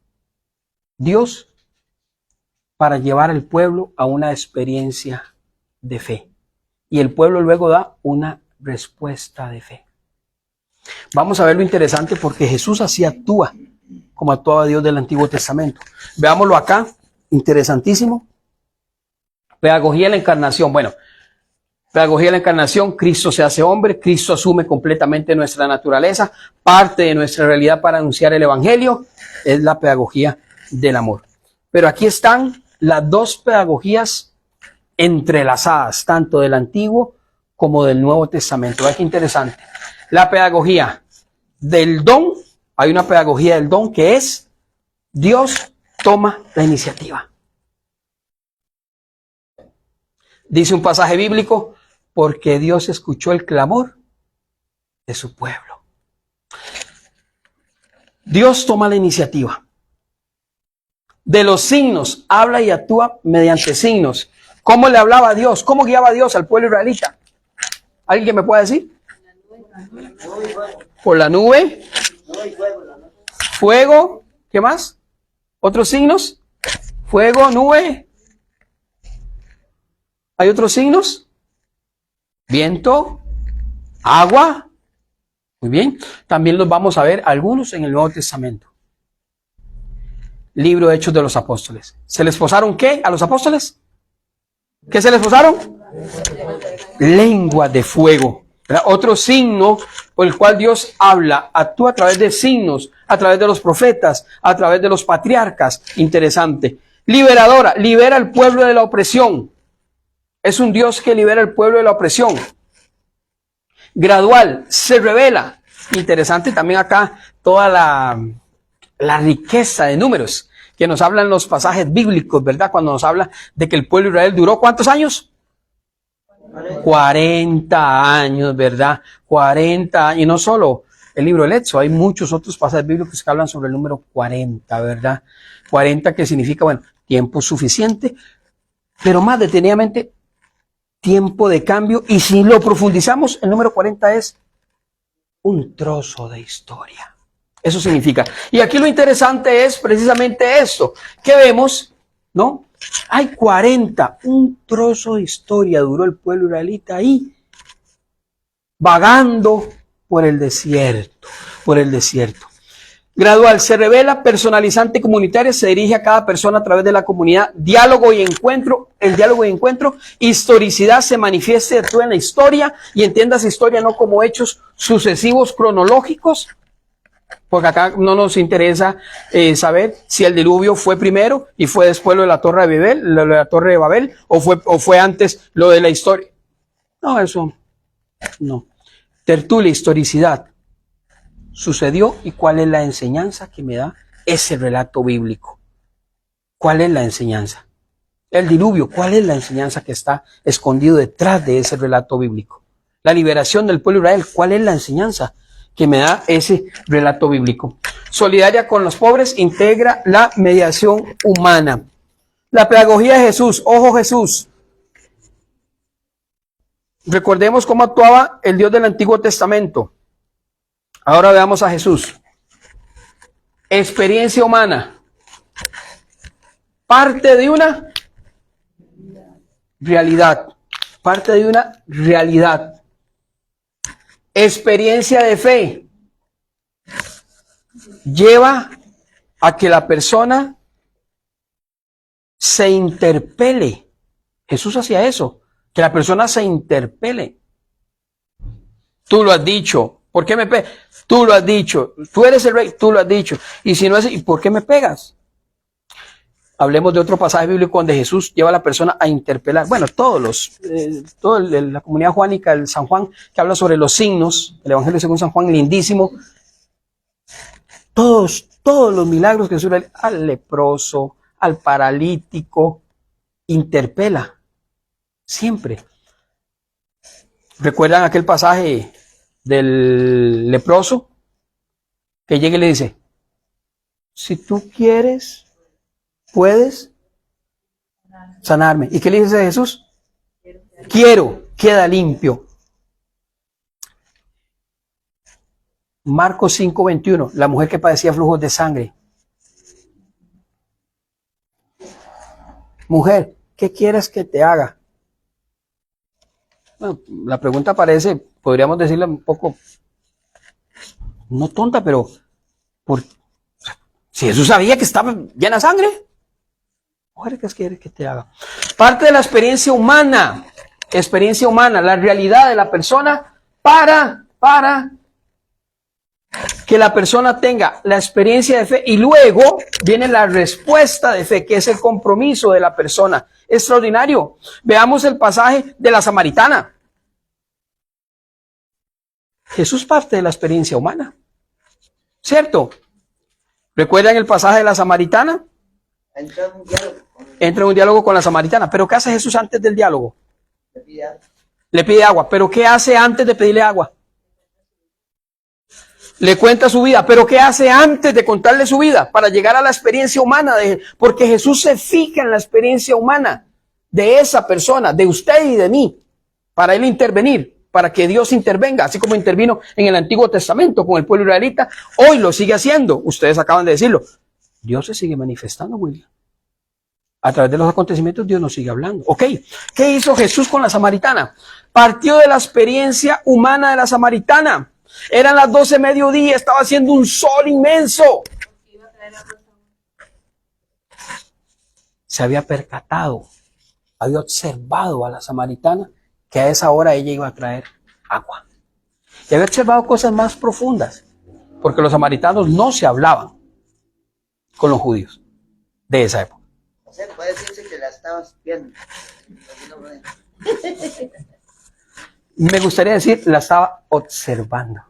Dios, para llevar al pueblo a una experiencia de fe. Y el pueblo luego da una respuesta de fe. Vamos a ver lo interesante porque Jesús así actúa como actuaba Dios del Antiguo Testamento. Veámoslo acá, interesantísimo. Pedagogía de la encarnación. Bueno, pedagogía de la encarnación, Cristo se hace hombre, Cristo asume completamente nuestra naturaleza, parte de nuestra realidad para anunciar el Evangelio, es la pedagogía del amor. Pero aquí están las dos pedagogías entrelazadas, tanto del Antiguo como del Nuevo Testamento. Vean qué interesante. La pedagogía del don, hay una pedagogía del don que es Dios toma la iniciativa. Dice un pasaje bíblico, porque Dios escuchó el clamor de su pueblo. Dios toma la iniciativa. De los signos, habla y actúa mediante signos. ¿Cómo le hablaba a Dios? ¿Cómo guiaba a Dios al pueblo israelita? ¿Alguien me puede decir? Por la nube. Fuego. ¿Qué más? ¿Otros signos? Fuego, nube. ¿Hay otros signos? Viento, agua. Muy bien. También los vamos a ver algunos en el Nuevo Testamento. libro de Hechos de los Apóstoles. ¿Se les posaron qué a los apóstoles? ¿Qué se les posaron? Lengua de fuego. ¿Verdad? Otro signo por el cual Dios habla, actúa a través de signos, a través de los profetas, a través de los patriarcas. Interesante. Liberadora, libera al pueblo de la opresión. Es un Dios que libera al pueblo de la opresión. Gradual, se revela. Interesante también acá toda la riqueza de números que nos hablan los pasajes bíblicos, ¿verdad? Cuando nos habla de que el pueblo de Israel duró ¿cuántos años? 40 años, ¿verdad? 40 años. Y no solo el libro del Éxodo, hay muchos otros pasajes bíblicos que hablan sobre el número 40, ¿verdad? 40 que significa, bueno, tiempo suficiente, pero más detenidamente, tiempo de cambio. Y si lo profundizamos, el número 40 es un trozo de historia. Eso significa. Y aquí lo interesante es precisamente esto, que vemos, ¿no? Hay 40, un trozo de historia duró el pueblo israelita ahí, vagando por el desierto, Gradual, se revela, personalizante, comunitaria, se dirige a cada persona a través de la comunidad, diálogo y encuentro, el diálogo y encuentro, historicidad, se manifiesta y actúa en la historia, y entiendas historia no como hechos sucesivos cronológicos, porque acá no nos interesa saber si el diluvio fue primero y fue después lo de la Torre de Babel, o fue antes lo de la historia. No, eso no. Tertulia, historicidad. Sucedió y cuál es la enseñanza que me da ese relato bíblico. ¿Cuál es la enseñanza? El diluvio, ¿cuál es la enseñanza que está escondido detrás de ese relato bíblico? La liberación del pueblo de Israel, ¿cuál es la enseñanza que me da ese relato bíblico? Solidaria con los pobres, integra la mediación humana. La pedagogía de Jesús, ojo Jesús. Recordemos cómo actuaba el Dios del Antiguo Testamento. Ahora veamos a Jesús. Experiencia humana. Parte de una realidad. Parte de una realidad. Experiencia de fe. Lleva a que la persona se interpele. Jesús hacía eso. Que la persona se interpele. Tú lo has dicho. ¿Por qué me pegas? Tú lo has dicho. Tú eres el rey. Tú lo has dicho. Y si no es, ¿y por qué me pegas? Hablemos de otro pasaje bíblico donde Jesús lleva a la persona a interpelar. Bueno, toda la comunidad juánica, el San Juan, que habla sobre los signos, el Evangelio según San Juan, lindísimo. Todos los milagros que Jesús le al leproso, al paralítico, interpela. Siempre. ¿Recuerdan aquel pasaje del leproso? Que llega y le dice, si tú quieres, puedes sanarme. ¿Y qué le dice Jesús? Quiero, queda limpio. Marcos 5:21, la mujer que padecía flujos de sangre. Mujer, ¿qué quieres que te haga? Bueno, la pregunta parece, podríamos decirla un poco, no tonta, pero si Jesús sabía que estaba llena de sangre, mujer, ¿qué quieres que te haga? Parte de la experiencia humana, la realidad de la persona para que la persona tenga la experiencia de fe y luego viene la respuesta de fe, que es el compromiso de la persona. Extraordinario. Veamos el pasaje de la samaritana. Jesús parte de la experiencia humana, ¿cierto? ¿Recuerdan el pasaje de la samaritana? Entra en un diálogo con la samaritana. ¿Pero qué hace Jesús antes del diálogo? Le pide agua. ¿Pero qué hace antes de pedirle agua? Le cuenta su vida. ¿Pero qué hace antes de contarle su vida? Para llegar a la experiencia humana. Porque Jesús se fija en la experiencia humana de esa persona, de usted y de mí, para él intervenir, para que Dios intervenga, así como intervino en el Antiguo Testamento con el pueblo israelita, hoy lo sigue haciendo. Ustedes acaban de decirlo. Dios se sigue manifestando, William. A través de los acontecimientos Dios nos sigue hablando. Ok, ¿qué hizo Jesús con la samaritana? Partió de la experiencia humana de la samaritana. Eran las 12 mediodía, estaba haciendo un sol inmenso. se había percatado, había observado a la samaritana que a esa hora ella iba a traer agua. Y había observado cosas más profundas, porque los samaritanos no se hablaban con los judíos de esa época. O sea, puede decirse que la estabas viendo. Me gustaría decir, la estaba observando.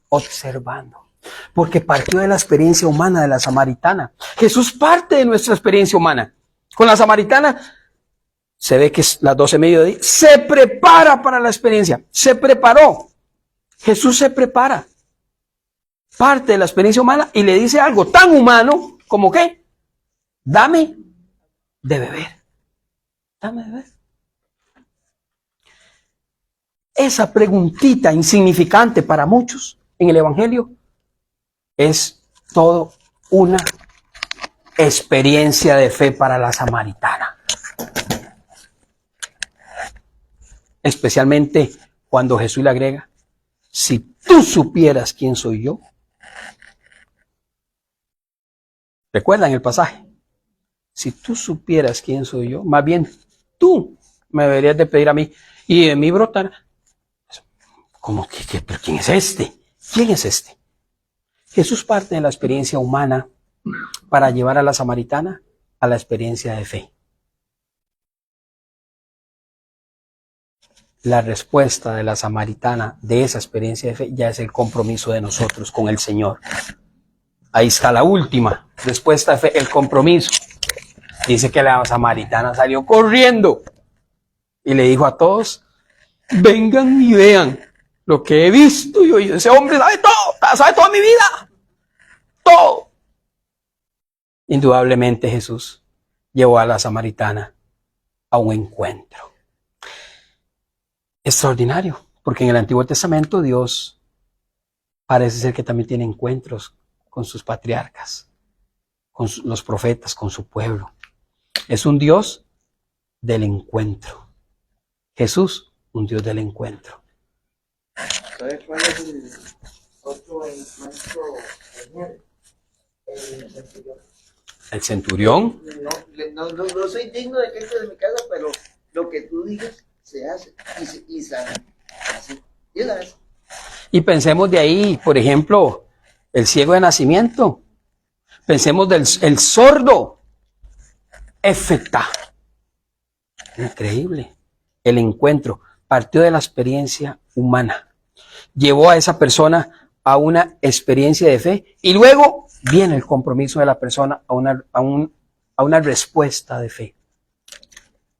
Observando. Porque partió de la experiencia humana de la samaritana. Jesús parte de nuestra experiencia humana. Con la samaritana, se ve que es las 12 de mediodía, se prepara para la experiencia. Se preparó. Jesús se prepara. Parte de la experiencia humana y le dice algo tan humano como que, dame de beber. Dame de beber. Esa preguntita insignificante para muchos en el Evangelio es todo una experiencia de fe para la samaritana. Especialmente cuando Jesús le agrega, si tú supieras quién soy yo. ¿Recuerdan el pasaje? Si tú supieras quién soy yo, más bien tú me deberías de pedir a mí y de mí brotar. ¿Cómo que? ¿Pero quién es este? ¿Quién es este? Jesús parte de la experiencia humana para llevar a la samaritana a la experiencia de fe. La respuesta de la samaritana de esa experiencia de fe ya es el compromiso de nosotros con el Señor. Ahí está la última respuesta de fe, el compromiso. Dice que la samaritana salió corriendo y le dijo a todos, vengan y vean lo que he visto y oído. Ese hombre sabe toda mi vida. Todo. Indudablemente Jesús llevó a la samaritana a un encuentro extraordinario, porque en el Antiguo Testamento Dios parece ser que también tiene encuentros con sus patriarcas, con los profetas, con su pueblo. Es un Dios del encuentro. Jesús, un Dios del encuentro. ¿Sabes cuál es el otro encuentro? El centurión. No soy digno de que entre de mi casa, pero lo que tú digas se hace y se hace. Y la hace. Y pensemos de ahí, por ejemplo, el ciego de nacimiento. Pensemos del el sordo. Efetá. Increíble. El encuentro partió de la experiencia humana. Llevó a esa persona a una experiencia de fe y luego viene el compromiso de la persona a una respuesta de fe.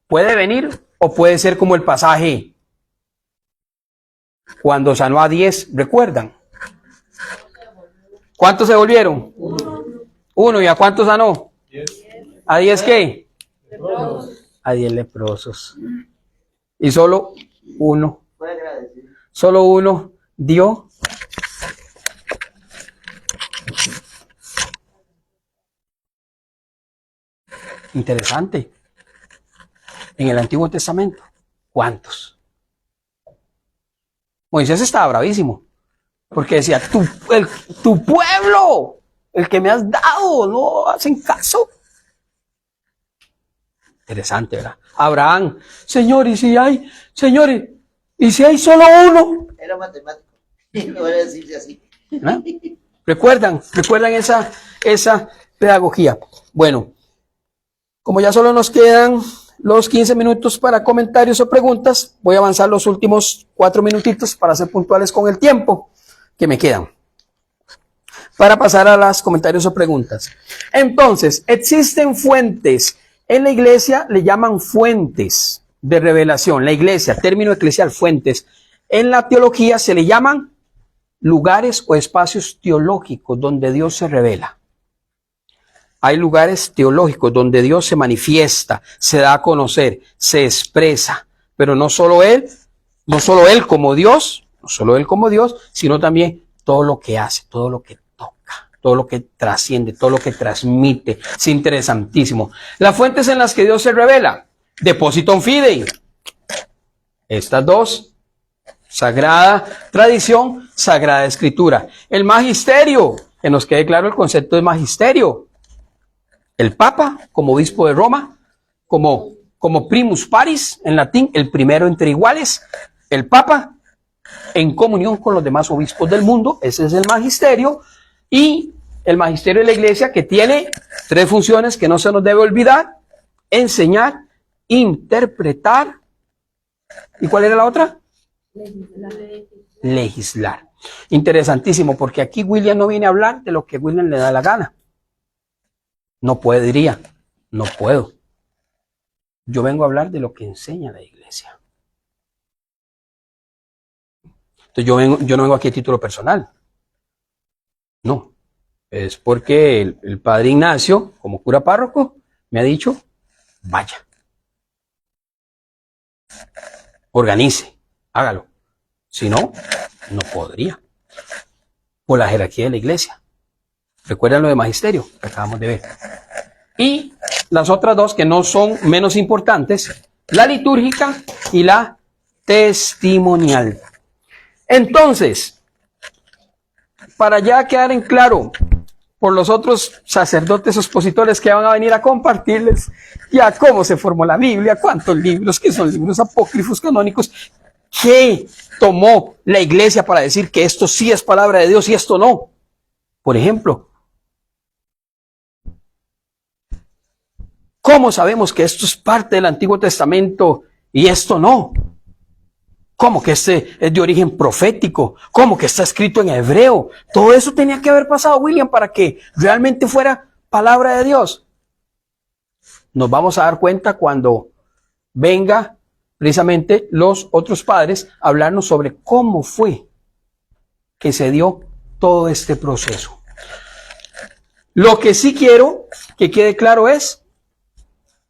Puede venir o puede ser como el pasaje cuando sanó a 10, ¿recuerdan? ¿Cuántos se volvieron? Uno. ¿Y a cuántos sanó? 10. ¿A 10 qué? A 10 leprosos. Y solo uno. Fue agradecido. Solo uno dio. Interesante. En el Antiguo Testamento, ¿cuántos? Moisés estaba bravísimo, porque decía, tu pueblo, el que me has dado, no hacen caso. Interesante, ¿verdad? Abraham, señores, señores, y si hay solo uno. Era matemático. No era decirse así. ¿Eh? ¿Recuerdan esa pedagogía? Bueno, como ya solo nos quedan los 15 minutos para comentarios o preguntas, voy a avanzar los últimos 4 minutitos para ser puntuales con el tiempo que me quedan, para pasar a los comentarios o preguntas. Entonces, existen fuentes. En la iglesia le llaman fuentes de revelación. La iglesia, término eclesial, fuentes. En la teología se le llaman lugares o espacios teológicos donde Dios se revela. Hay lugares teológicos donde Dios se manifiesta, se da a conocer, se expresa, pero no solo Él como Dios, sino también todo lo que hace, todo lo que toca, todo lo que trasciende, todo lo que transmite. Es interesantísimo. Las fuentes en las que Dios se revela, Depositum Fidei. Estas dos, Sagrada Tradición, Sagrada Escritura. El magisterio, que nos quede claro el concepto de magisterio. el Papa como obispo de Roma, como primus paris en latín, el primero entre iguales, el Papa en comunión con los demás obispos del mundo, ese es el magisterio, y el magisterio de la Iglesia, que tiene 3 funciones que no se nos debe olvidar: enseñar, interpretar, ¿y cuál era la otra? Legislar. Interesantísimo, porque aquí William no viene a hablar de lo que William le da la gana. No puedo, diría, no puedo. Yo vengo a hablar de lo que enseña la Iglesia. Entonces yo no vengo aquí a título personal. No. Es porque el padre Ignacio, como cura párroco, me ha dicho, vaya. Organice, hágalo. Si no, no podría. Por la jerarquía de la Iglesia. Recuerdan lo de magisterio que acabamos de ver. Y las otras 2 que no son menos importantes, la litúrgica y la testimonial. Entonces, para ya quedar en claro por los otros sacerdotes expositores que van a venir a compartirles ya cómo se formó la Biblia, cuántos libros, qué son libros apócrifos, canónicos, qué tomó la Iglesia para decir que esto sí es palabra de Dios y esto no. Por ejemplo, ¿cómo sabemos que esto es parte del Antiguo Testamento y esto no? ¿Cómo que este es de origen profético? ¿Cómo que está escrito en hebreo? Todo eso tenía que haber pasado, William, para que realmente fuera palabra de Dios. Nos vamos a dar cuenta cuando venga precisamente los otros padres a hablarnos sobre cómo fue que se dio todo este proceso. Lo que sí quiero que quede claro es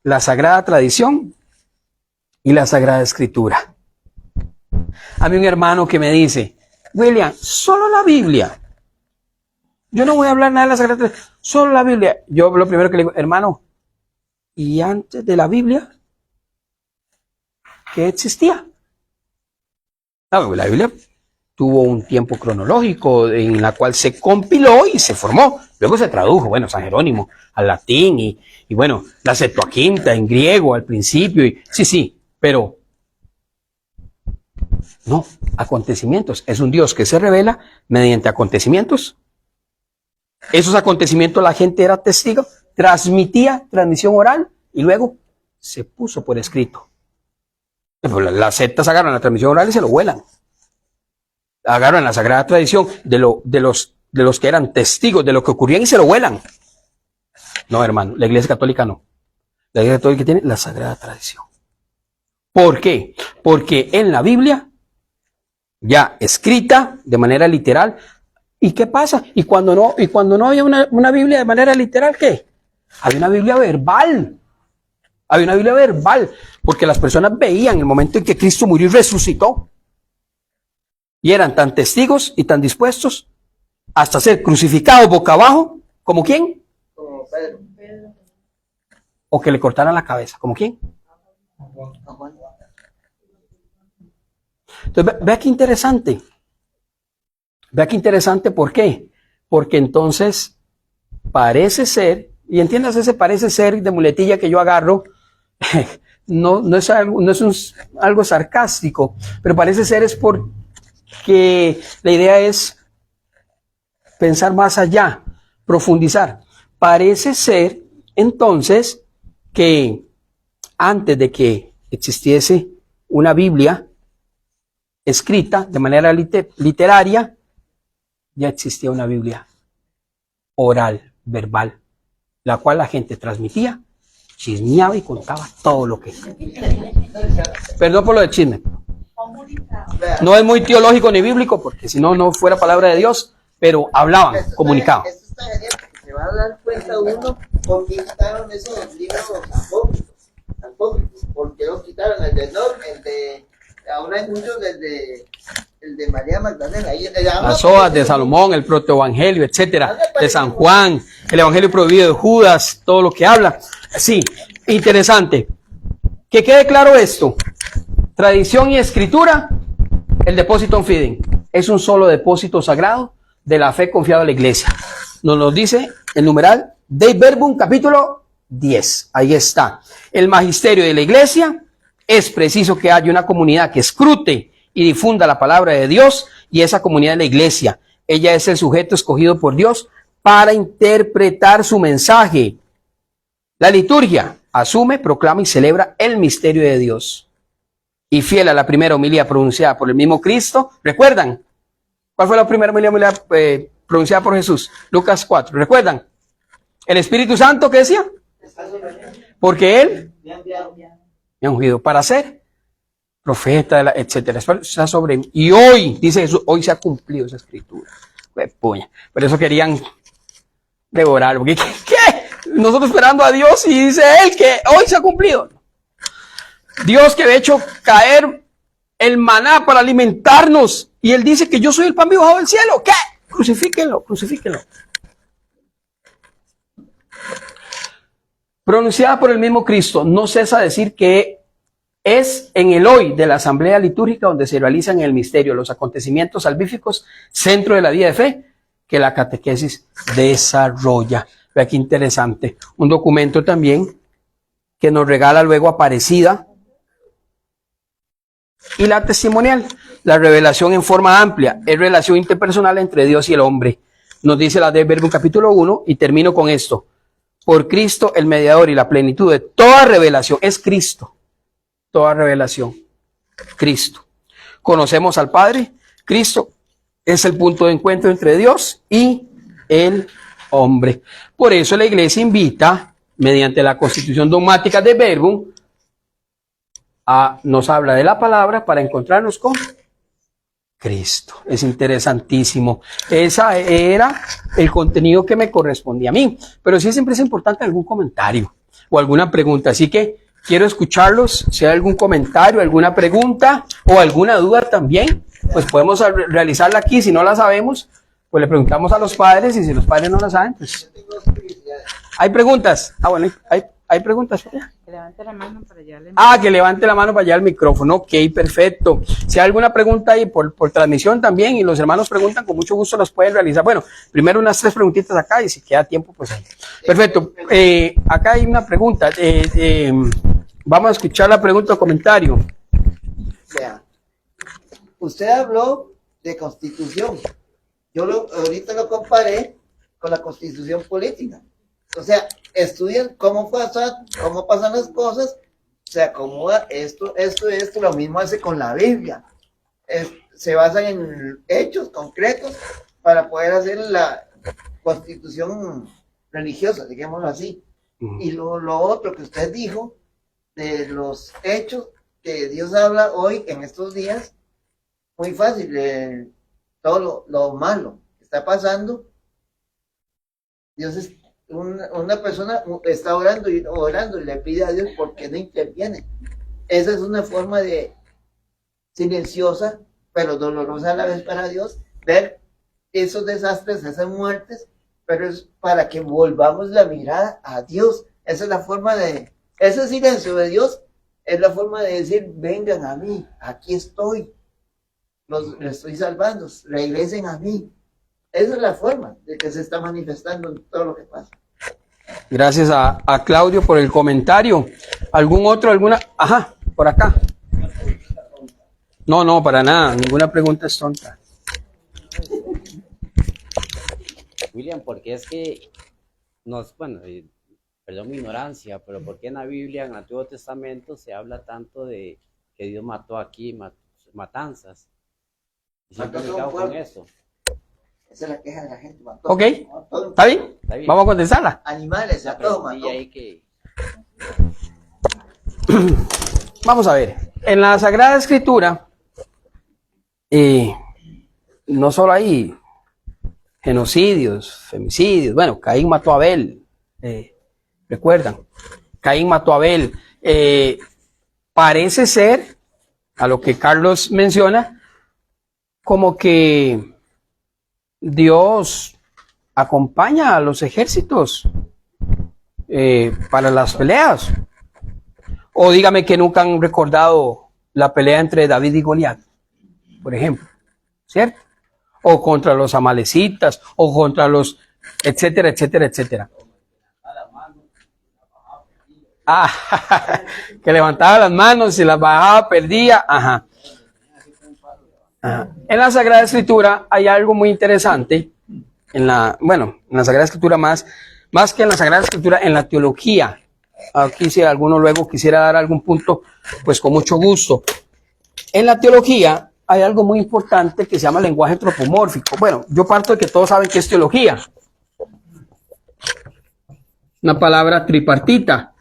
la Sagrada Tradición y la Sagrada Escritura. A mí un hermano que me dice, William, solo la Biblia. Yo no voy a hablar nada de la Sagrada Tradición, solo la Biblia. Yo lo primero que le digo, hermano, ¿y antes de la Biblia qué existía? No, la Biblia tuvo un tiempo cronológico en la cual se compiló y se formó. Luego se tradujo, bueno, San Jerónimo al latín y bueno, la Septuaginta en griego al principio. Sí, pero no, acontecimientos. Es un Dios que se revela mediante acontecimientos. Esos acontecimientos la gente era testigo, transmisión oral y luego se puso por escrito. Las sectas agarran la transmisión oral y se lo vuelan. Agarran la Sagrada Tradición de los que eran testigos de lo que ocurría y se lo vuelan. No, hermano, la Iglesia Católica no. La Iglesia Católica tiene la Sagrada Tradición. ¿Por qué? Porque en la Biblia, ya escrita de manera literal, ¿y qué pasa? Y cuando no había una Biblia de manera literal, ¿qué? Había una Biblia verbal. Había una Biblia verbal, porque las personas veían el momento en que Cristo murió y resucitó. Y eran tan testigos y tan dispuestos hasta ser crucificados boca abajo, ¿como quién? Como Pedro. O que le cortaran la cabeza, ¿como quién? A Juan. Entonces, vea qué interesante. Vea qué interesante, ¿por qué? Porque entonces parece ser, y entiendas ese parece ser de muletilla que yo agarro, no es algo sarcástico, pero parece ser es porque la idea es pensar más allá, profundizar. Parece ser entonces que antes de que existiese una Biblia escrita de manera literaria, ya existía una Biblia oral, verbal, la cual la gente transmitía, chismeaba y contaba todo lo que... Perdón por lo de chisme. No es muy teológico ni bíblico, porque si no, no fuera palabra de Dios, pero hablaban, comunicaban. Esto está genial, porque se va a dar cuenta uno por qué quitaron esos libros apócrifos, porque los quitaron el de Enoch, el de... Ahora hay muchos desde el de María Magdalena. Las hojas de Salomón, el protoevangelio, etcétera, de San Juan, el evangelio prohibido de Judas, todo lo que habla. Sí, interesante. Que quede claro esto. Tradición y escritura, el depositum fidei. Es un solo depósito sagrado de la fe confiada a la Iglesia. Nos lo dice el numeral Dei Verbum, capítulo 10. Ahí está. El magisterio de la iglesia: es preciso que haya una comunidad que escrute y difunda la palabra de Dios, y esa comunidad es la iglesia. Ella es el sujeto escogido por Dios para interpretar su mensaje. La liturgia asume, proclama y celebra el misterio de Dios. Y fiel a la primera homilía pronunciada por el mismo Cristo, ¿recuerdan? ¿Cuál fue la primera homilía pronunciada por Jesús? Lucas 4. ¿Recuerdan? El Espíritu Santo, ¿qué decía? Porque Él me ha ungido para ser profeta, etcétera. Está sobre mí. Y hoy, dice Jesús, hoy se ha cumplido esa escritura. Por eso querían devorarlo. ¿Qué? Nosotros esperando a Dios y dice Él que hoy se ha cumplido. Dios que había hecho caer el maná para alimentarnos. Y Él dice que yo soy el pan vivo del cielo. ¿Qué? Crucifíquenlo, crucifíquenlo. Pronunciada por el mismo Cristo, no cesa de decir que es en el hoy de la asamblea litúrgica donde se realizan el misterio, los acontecimientos salvíficos, centro de la vida de fe, que la catequesis desarrolla. Vea qué interesante. Un documento también que nos regala luego Aparecida, y la testimonial, la revelación en forma amplia, es relación interpersonal entre Dios y el hombre. Nos dice la de Verbum capítulo 1, y termino con esto. Por Cristo, el mediador y la plenitud de toda revelación, es Cristo. Toda revelación, Cristo. Conocemos al Padre, Cristo es el punto de encuentro entre Dios y el hombre. Por eso la Iglesia invita, mediante la constitución dogmática de Verbum, nos habla de la palabra para encontrarnos con Cristo. Es interesantísimo. Ese era el contenido que me correspondía a mí. Pero sí siempre es importante algún comentario o alguna pregunta. Así que quiero escucharlos. Si hay algún comentario, alguna pregunta o alguna duda también, pues podemos realizarla aquí. Si no la sabemos, pues le preguntamos a los padres, y si los padres no la saben, pues... ¿Hay preguntas? Bueno, hay preguntas. Que levante la mano para allá. Que levante la mano para allá el micrófono. Ok, perfecto. Si hay alguna pregunta ahí por transmisión también, y los hermanos preguntan, con mucho gusto los pueden realizar. Bueno, primero unas 3 preguntitas acá, y si queda tiempo, pues ahí. Perfecto. Acá hay una pregunta. Vamos a escuchar la pregunta o comentario. Vea, usted habló de constitución. Yo ahorita lo comparé con la constitución política. O sea, estudian cómo pasan las cosas, se acomoda esto, lo mismo hace con la Biblia. Se basan en hechos concretos para poder hacer la constitución religiosa, digámoslo así. Y lo otro que usted dijo, de los hechos que Dios habla hoy, en estos días, muy fácil, todo lo malo que está pasando, Dios es... Una persona está orando y le pide a Dios porque no interviene. Esa es una forma de silenciosa, pero dolorosa a la vez para Dios, ver esos desastres, esas muertes, pero es para que volvamos la mirada a Dios. Esa es la forma ese silencio de Dios es la forma de decir: vengan a mí, aquí estoy, los estoy salvando, regresen a mí. Esa es la forma de que se está manifestando en todo lo que pasa. Gracias a Claudio por el comentario. ¿Algún otro, alguna? Ajá, por acá. No, para nada. Ninguna pregunta es tonta. William, porque es que perdón mi ignorancia, pero ¿por qué en la Biblia, en el Antiguo Testamento, se habla tanto de que Dios mató aquí matanzas? Y siempre me quedo con eso. Esa es la queja de la gente. Ok, ¿está bien? Vamos a contestarla. Animales, a todos mató. Vamos a ver. En la Sagrada Escritura, no solo hay genocidios, femicidios. Bueno, Caín mató a Abel. ¿Recuerdan? Caín mató a Abel. Parece ser, a lo que Carlos menciona, como que Dios acompaña a los ejércitos para las peleas. O dígame que nunca han recordado la pelea entre David y Goliat, por ejemplo, ¿cierto? O contra los amalecitas, o contra los, etcétera, etcétera, etcétera. Ah, que levantaba las manos y las bajaba, perdía. Ajá. Ajá. En la Sagrada Escritura hay algo muy interesante. En la Sagrada Escritura más que en la Sagrada Escritura, en la teología. Aquí si alguno luego quisiera dar algún punto, pues con mucho gusto. En la teología hay algo muy importante que se llama lenguaje antropomórfico. Bueno, yo parto de que todos saben que es teología. Una palabra tripartita.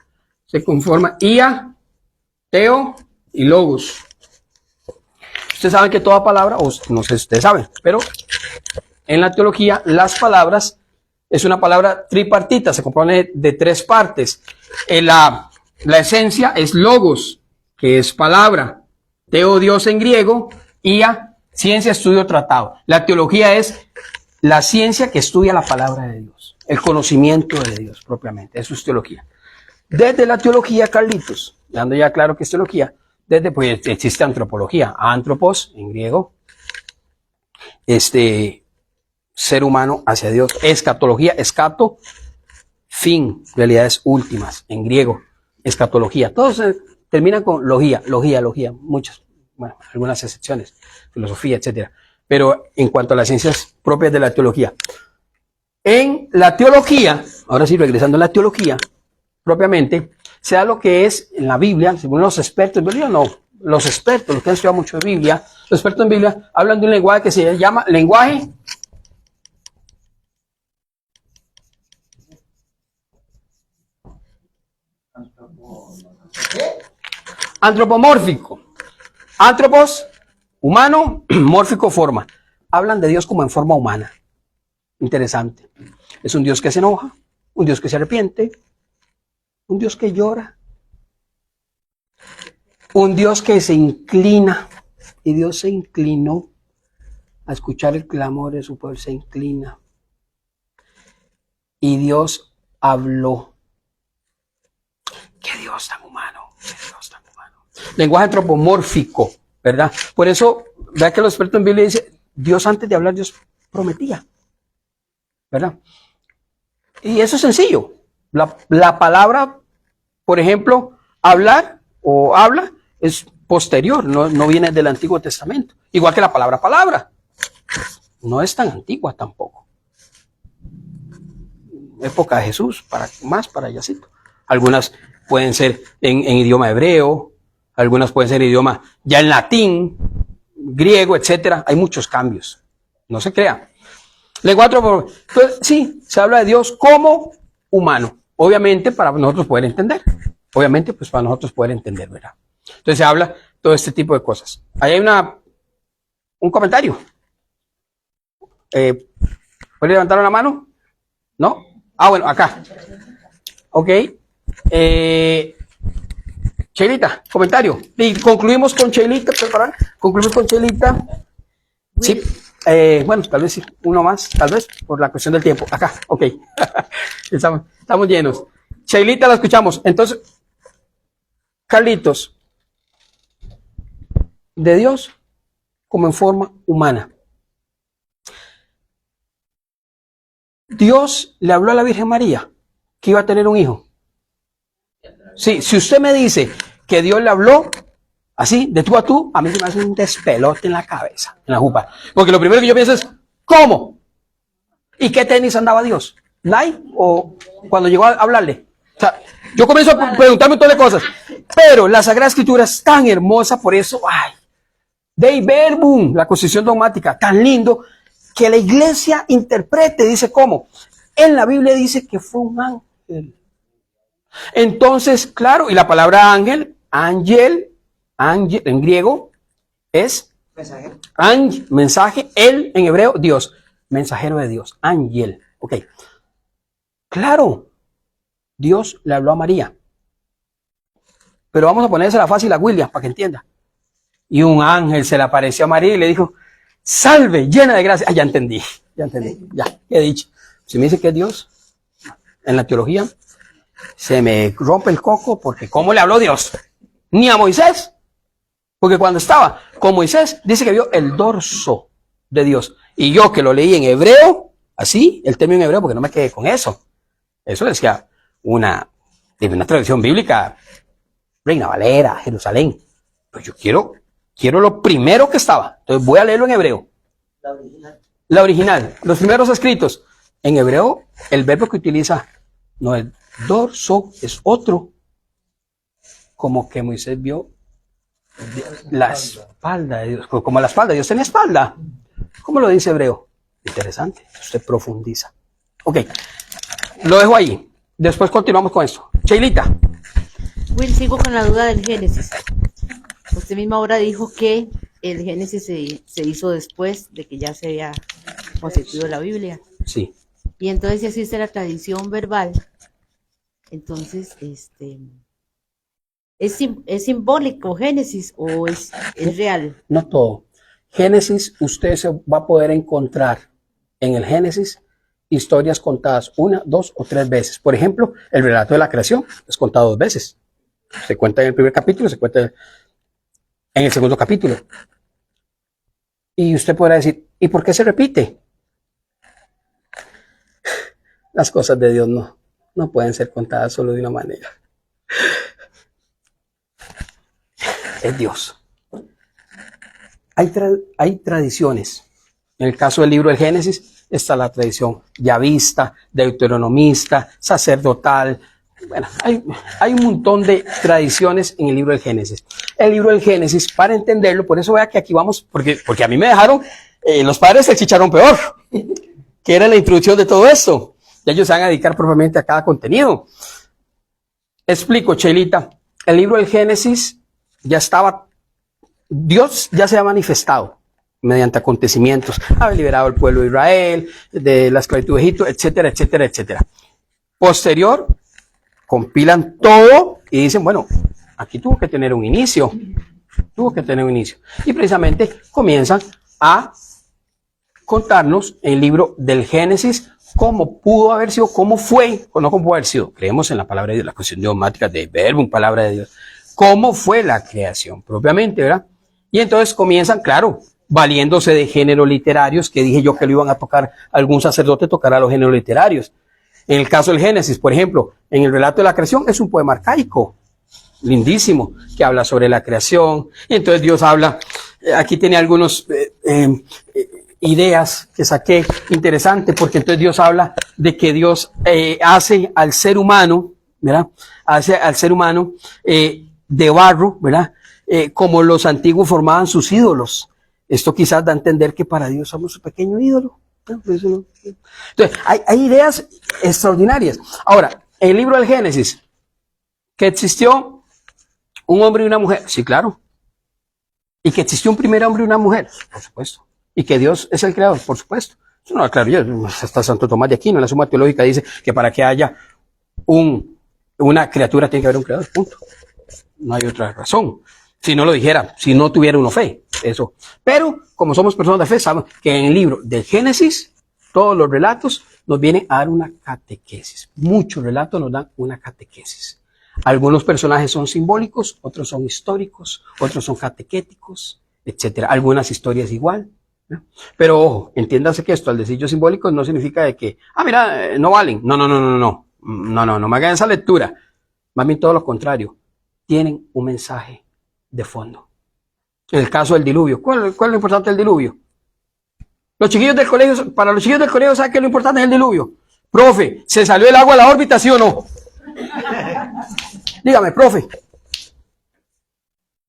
Se conforma ia, teo y logos. Ustedes saben que toda palabra, o no sé si ustedes saben, pero en la teología las palabras es una palabra tripartita, se compone de tres partes. La esencia es logos, que es palabra, teo, Dios en griego, ia, ciencia, estudio, tratado. La teología es la ciencia que estudia la palabra de Dios, el conocimiento de Dios propiamente, eso es teología. Desde la teología, Carlitos, dando ya claro que es teología, pues existe antropología, antropos en griego, ser humano hacia Dios, escatología, escato, fin, realidades últimas, en griego, escatología, todos terminan con logía, muchas, bueno, algunas excepciones, filosofía, etcétera, pero en cuanto a las ciencias propias de la teología. En la teología, ahora sí, regresando a la teología, propiamente, sea lo que es en la Biblia, según los expertos en Biblia, no, los expertos, los que han estudiado mucho de Biblia, los expertos en Biblia hablan de un lenguaje que se llama lenguaje antropomórfico. Antropos, humano, mórfico, forma. Hablan de Dios como en forma humana. Interesante. Es un Dios que se enoja, un Dios que se arrepiente, un Dios que llora, un Dios que se inclina, y Dios se inclinó a escuchar el clamor de su pueblo, se inclina. Y Dios habló. ¡Qué Dios tan humano! ¡Qué Dios tan humano! Lenguaje antropomórfico, ¿verdad? Por eso, vea que los expertos en Biblia dicen, Dios antes de hablar, Dios prometía, ¿verdad? Y eso es sencillo. La palabra, por ejemplo, hablar o habla, es posterior, no viene del Antiguo Testamento. Igual que la palabra. No es tan antigua tampoco. Época de Jesús, más para allácito. Algunas pueden ser en idioma hebreo, algunas pueden ser en idioma ya en latín, griego, etcétera. Hay muchos cambios. No se crea. Lenguaje antropomórfico. Entonces, sí, se habla de Dios como humano. Obviamente para nosotros poder entender. ¿Verdad? Entonces se habla todo este tipo de cosas. Ahí hay un comentario. ¿Puede levantar una mano? ¿No? Ah, bueno, acá. Ok. Cheilita, comentario. Y concluimos con Cheilita, ¿preparan? Concluimos con Cheilita. Sí. Bueno, tal vez sí, uno más, tal vez, por la cuestión del tiempo. Acá, ok. Estamos llenos. Cheilita, la escuchamos. Entonces, Carlitos, de Dios como en forma humana. Dios le habló a la Virgen María que iba a tener un hijo. Sí, si usted me dice que Dios le habló así, de tú a tú, a mí se me hace un despelote en la cabeza, en la jupa. Porque lo primero que yo pienso es, ¿cómo? ¿Y qué tenis andaba Dios? ¿Nike? ¿O cuando llegó a hablarle? O sea, yo comienzo a preguntarme un montón de cosas. Pero la Sagrada Escritura es tan hermosa, por eso, ay, Dei Verbum, la Constitución dogmática, tan lindo, que la iglesia interprete, dice cómo. En la Biblia dice que fue un ángel. Entonces, claro, y la palabra ángel, ángel, en griego, es mensaje, él en hebreo, Dios, mensajero de Dios, ángel, ok. Claro, Dios le habló a María. Pero vamos a ponérsela fácil a William para que entienda. Y un ángel se le apareció a María y le dijo, salve, llena de gracia. Ah, ya entendí, ya, he dicho. Si me dice que es Dios, en la teología, se me rompe el coco porque ¿cómo le habló Dios? Ni a Moisés. Porque cuando estaba con Moisés, dice que vio el dorso de Dios. Y yo que lo leí en hebreo, así, el término en hebreo, porque no me quedé con eso. Eso decía una de una traducción bíblica, Reina Valera, Jerusalén. Pues yo quiero lo primero que estaba. Entonces voy a leerlo en hebreo. La original. La original, los primeros escritos. En hebreo, el verbo que utiliza no es dorso, es otro. Como que Moisés vio la espalda de Dios. Como la espalda, Dios tenía espalda. ¿Cómo lo dice hebreo? Interesante, usted profundiza. Ok, lo dejo ahí. Después continuamos con esto. Cheilita. Will, sigo con la duda del Génesis. Usted misma ahora dijo que el Génesis se hizo después de que ya se había constituido la Biblia. Sí. Y entonces si existe la tradición verbal, entonces ¿es simbólico Génesis o es real? No todo. Génesis, usted se va a poder encontrar en el Génesis historias contadas 1, 2 o 3 veces. Por ejemplo, el relato de la creación es contado 2 veces. Se cuenta en el primer capítulo, se cuenta en el segundo capítulo. Y usted podrá decir, ¿y por qué se repite? Las cosas de Dios no pueden ser contadas solo de una manera. Es Dios. Hay tradiciones. En el caso del libro del Génesis está la tradición yavista, deuteronomista, sacerdotal. Bueno, hay un montón de tradiciones en el libro del Génesis. El libro del Génesis, para entenderlo, por eso vea que aquí vamos, porque a mí me dejaron los padres el chicharrón peor, que era la introducción de todo esto. Ya ellos se van a dedicar propiamente a cada contenido. Explico, Cheilita. El libro del Génesis ya estaba, Dios ya se ha manifestado mediante acontecimientos. Ha liberado al pueblo de Israel de la esclavitud de Egipto, etcétera, etcétera, etcétera. Posterior, compilan todo y dicen, bueno, aquí tuvo que tener un inicio. Y precisamente comienzan a contarnos el libro del Génesis cómo pudo haber sido, cómo fue, o no cómo pudo haber sido. Creemos en la palabra de Dios, la cuestión idiomática de verbo, palabra de Dios. Cómo fue la creación propiamente, ¿verdad? Y entonces comienzan, claro, valiéndose de géneros literarios, que dije yo que lo iban a tocar, algún sacerdote tocará los géneros literarios. En el caso del Génesis, por ejemplo, en el relato de la creación es un poema arcaico, lindísimo, que habla sobre la creación. Y entonces Dios habla, aquí tenía algunos ideas que saqué interesante, porque entonces Dios habla de que Dios hace al ser humano, ¿verdad? Hace al ser humano de barro, ¿verdad? Como los antiguos formaban sus ídolos. Esto quizás da a entender que para Dios somos su pequeño ídolo. Entonces, hay ideas extraordinarias. Ahora, el libro del Génesis, que existió un hombre y una mujer, sí, claro. Y que existió un primer hombre y una mujer, por supuesto. Y que Dios es el creador, por supuesto. Eso no lo aclaro yo. Hasta Santo Tomás de Aquino, en la Suma Teológica, dice que para que haya una criatura tiene que haber un creador, punto. No hay otra razón. Si no lo dijera, si no tuviera uno fe, eso. Pero, como somos personas de fe, sabemos que en el libro del Génesis, todos los relatos nos vienen a dar una catequesis. Muchos relatos nos dan una catequesis. Algunos personajes son simbólicos, otros son históricos, otros son catequéticos, etcétera. Algunas historias igual, ¿no? Pero ojo, entiéndase que esto, al decir yo simbólicos, no significa de que, mira, no valen. No me hagan esa lectura. Más bien todo lo contrario. Tienen un mensaje de fondo. En el caso del diluvio, ¿cuál es lo importante del diluvio? Los chiquillos del colegio, para los chiquillos del colegio, ¿saben qué es lo importante del diluvio? Profe, ¿se salió el agua de la órbita, sí o no? Dígame, profe.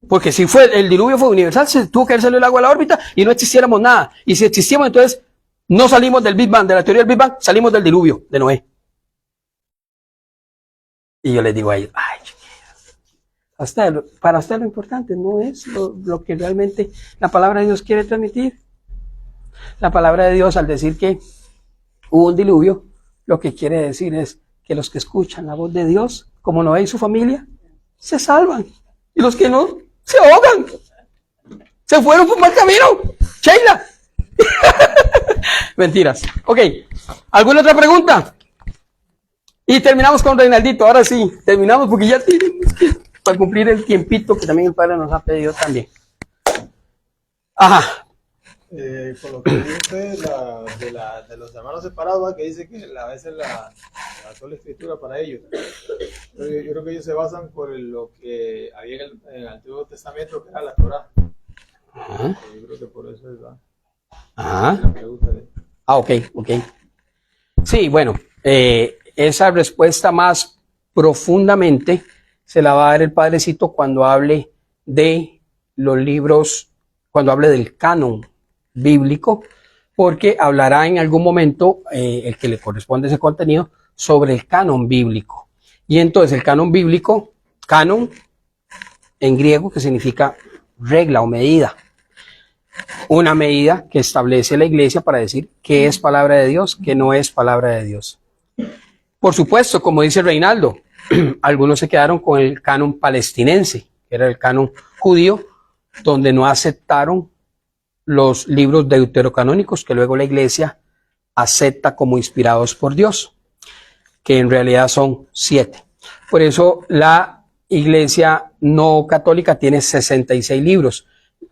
Porque si el diluvio fue universal, se tuvo que haber salido el agua de la órbita y no existiéramos nada. Y si existíamos, entonces no salimos del Big Bang, de la teoría del Big Bang, salimos del diluvio de Noé. Y yo les digo a ellos, ay, para usted lo importante no es lo que realmente la palabra de Dios quiere transmitir. La palabra de Dios, al decir que hubo un diluvio, lo que quiere decir es que los que escuchan la voz de Dios, como Noé y su familia, se salvan. Y los que no, se ahogan. Se fueron por mal camino. Sheila. Mentiras. Ok. ¿Alguna otra pregunta? Y terminamos con Reinaldito. Ahora sí, terminamos porque ya tenemos que, para cumplir el tiempito que también el Padre nos ha pedido también. Ajá. Con lo que dice de los hermanos separados, ¿va? Que dice que a veces la sola escritura para ellos. Pero yo creo que ellos se basan por lo que había en el Antiguo Testamento, que era la Torá. Ajá. Yo creo que por eso es Ajá. la pregunta de... Ok. Sí, bueno, esa respuesta más profundamente se la va a dar el Padrecito cuando hable de los libros, cuando hable del canon bíblico, porque hablará en algún momento, el que le corresponde ese contenido, sobre el canon bíblico. Y entonces el canon bíblico, canon en griego, que significa regla o medida. Una medida que establece la Iglesia para decir qué es palabra de Dios, qué no es palabra de Dios. Por supuesto, como dice Reinaldo, algunos se quedaron con el canon palestinense, que era el canon judío, donde no aceptaron los libros deuterocanónicos que luego la Iglesia acepta como inspirados por Dios, que en realidad son 7. Por eso la Iglesia no católica tiene 66 libros.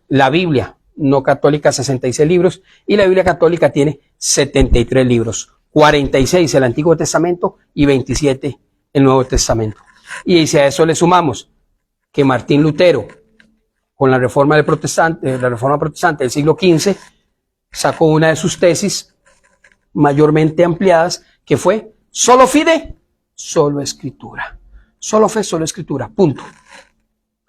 La Biblia no católica 66 libros y la Biblia católica tiene 73 libros, 46 el Antiguo Testamento y 27 el Nuevo Testamento. Y si a eso le sumamos que Martín Lutero, con la reforma protestante del siglo XV, sacó una de sus tesis mayormente ampliadas, que fue solo fide, solo escritura. Solo fe, solo escritura, punto.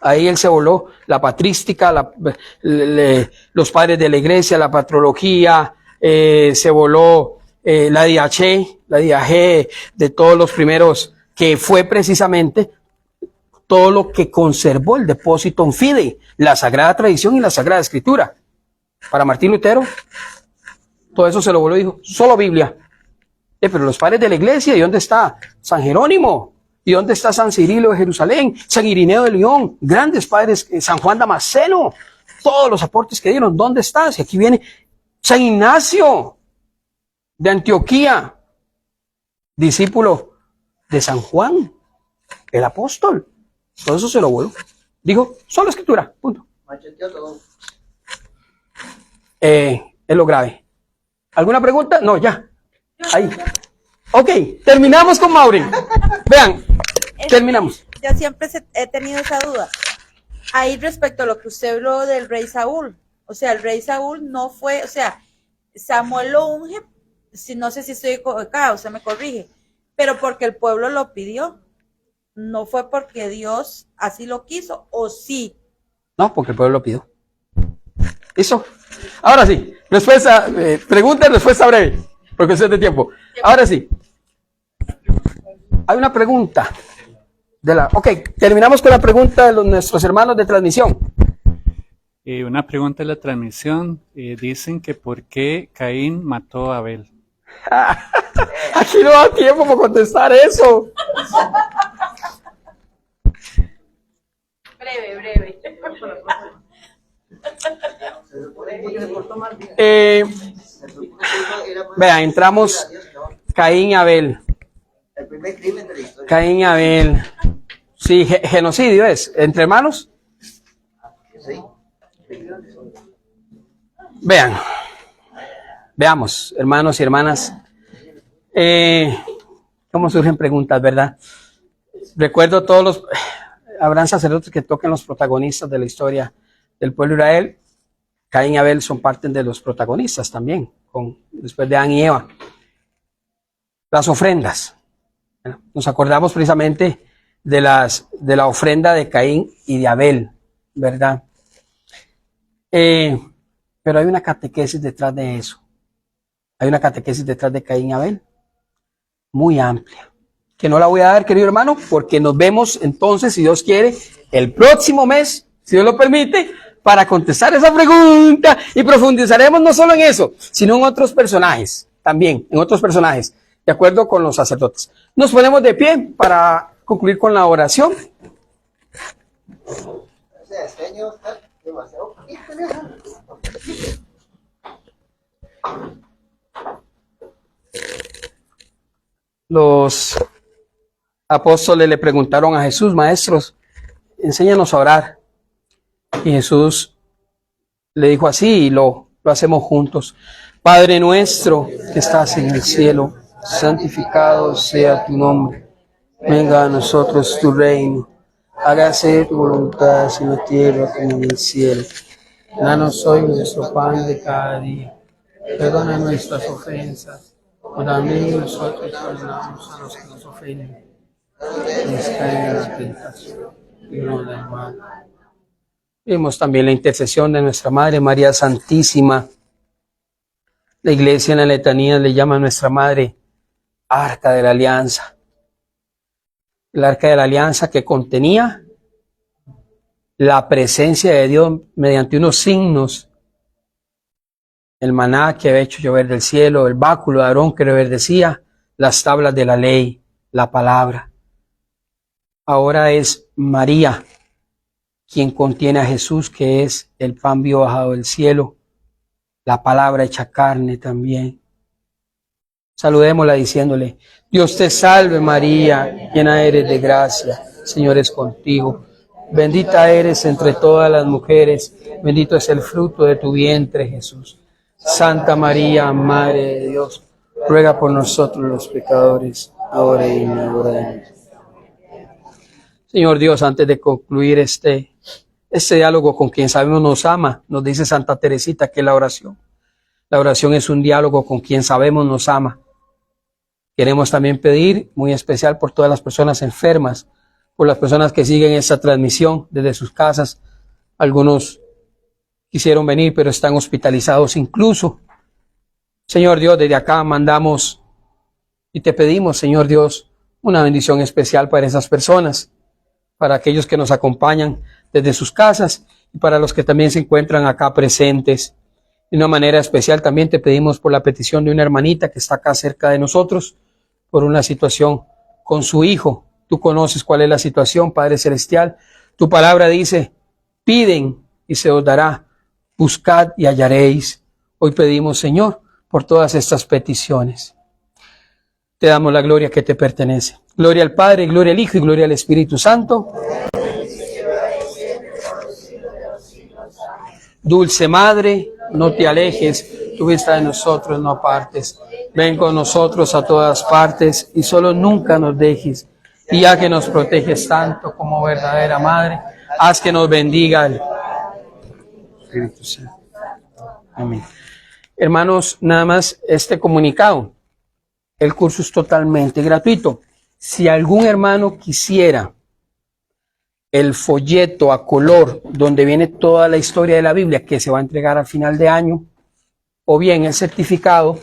Ahí él se voló la patrística, los padres de la iglesia, la patrología, se voló la diaché de todos los primeros, que fue precisamente todo lo que conservó el Depositum Fidei, la Sagrada Tradición y la Sagrada Escritura. Para Martín Lutero, todo eso se lo voló y dijo, solo Biblia. Pero los padres de la iglesia, ¿y dónde está San Jerónimo? ¿Y dónde está San Cirilo de Jerusalén? San Irineo de León, grandes padres, San Juan Damasceno, todos los aportes que dieron, ¿dónde están? Si aquí viene San Ignacio de Antioquía, discípulo de San Juan, el apóstol. Todo eso se lo voló. Dijo, solo escritura, punto. Es lo grave. ¿Alguna pregunta? No, ya. Ahí. Ok, terminamos con Maureen. Vean, terminamos. Yo siempre he tenido esa duda. Ahí respecto a lo que usted habló del rey Saúl. O sea, el rey Saúl no fue, o sea, Samuel lo unge, no sé si estoy equivocada, usted me corrige, pero porque el pueblo lo pidió. No fue porque Dios así lo quiso, o sí. No, porque el pueblo lo pidió. ¿Listo? Ahora sí, respuesta, pregunta y respuesta breve, porque es de tiempo. Ahora sí. Hay una pregunta. Ok, terminamos con la pregunta de nuestros hermanos de transmisión. Una pregunta de la transmisión. Dicen que ¿por qué Caín mató a Abel? Aquí no da tiempo para contestar eso. Breve. Vean, entramos Caín y Abel. El primer crimen de la historia. Caín y Abel. Sí, genocidio es. ¿Entre hermanos? Sí. Veamos, hermanos y hermanas. ¿Cómo surgen preguntas, verdad? Recuerdo habrán sacerdotes que toquen los protagonistas de la historia del pueblo de Israel. Caín y Abel son parte de los protagonistas también, después de Adán y Eva. Las ofrendas. Nos acordamos precisamente de la ofrenda de Caín y de Abel, ¿verdad? Pero hay una catequesis detrás de eso. Hay una catequesis detrás de Caín y Abel, muy amplia, que no la voy a dar, querido hermano, porque nos vemos entonces, si Dios quiere, el próximo mes, si Dios lo permite, para contestar esa pregunta, y profundizaremos no solo en eso, sino en otros personajes, también, en otros personajes, de acuerdo con los sacerdotes. Nos ponemos de pie para concluir con la oración. Los apóstoles le preguntaron a Jesús, maestros, enséñanos a orar. Y Jesús le dijo así, y lo Lo hacemos juntos. Padre nuestro que estás en el cielo, santificado sea tu nombre. Venga a nosotros tu reino. Hágase tu voluntad así en la tierra como en el cielo. Danos hoy nuestro pan de cada día. Perdona nuestras ofensas, como también nosotros perdonamos a los que nos ofenden. No nos caigan en la tentación, líbranos del mal. Vemos también la intercesión de nuestra Madre María Santísima. La Iglesia en la letanía le llama a nuestra Madre Arca de la Alianza. El Arca de la Alianza que contenía la presencia de Dios mediante unos signos. El maná que había hecho llover del cielo, el báculo de Aarón que reverdecía, las tablas de la ley, la palabra. Ahora es María quien contiene a Jesús, que es el pan vivo bajado del cielo, la palabra hecha carne también. Saludémosla diciéndole: Dios te salve María, llena eres de gracia, Señor es contigo. Bendita eres entre todas las mujeres, bendito es el fruto de tu vientre Jesús. Santa María, Madre de Dios, ruega por nosotros los pecadores, ahora y en la hora de nuestra muerte. Señor Dios, antes de concluir este diálogo con quien sabemos nos ama, nos dice Santa Teresita que es la oración. La oración es un diálogo con quien sabemos nos ama. Queremos también pedir, muy especial, por todas las personas enfermas, por las personas que siguen esta transmisión desde sus casas. Algunos quisieron venir, pero están hospitalizados incluso. Señor Dios, desde acá mandamos y te pedimos, Señor Dios, una bendición especial para esas personas, para aquellos que nos acompañan desde sus casas y para los que también se encuentran acá presentes. De una manera especial también te pedimos por la petición de una hermanita que está acá cerca de nosotros, por una situación con su hijo. Tú conoces cuál es la situación, Padre Celestial. Tu palabra dice: piden y se os dará, buscad y hallaréis. Hoy pedimos, Señor, por todas estas peticiones. Te damos la gloria que te pertenece. Gloria al Padre, gloria al Hijo y gloria al Espíritu Santo. Dulce Madre, no te alejes, tu vista de nosotros no apartes. Ven con nosotros a todas partes y solo nunca nos dejes. Y ya que nos proteges tanto como verdadera Madre, haz que nos bendiga el Espíritu Santo. Amén. Hermanos, nada más este comunicado. El curso es totalmente gratuito. Si algún hermano quisiera el folleto a color donde viene toda la historia de la Biblia que se va a entregar al final de año, o bien el certificado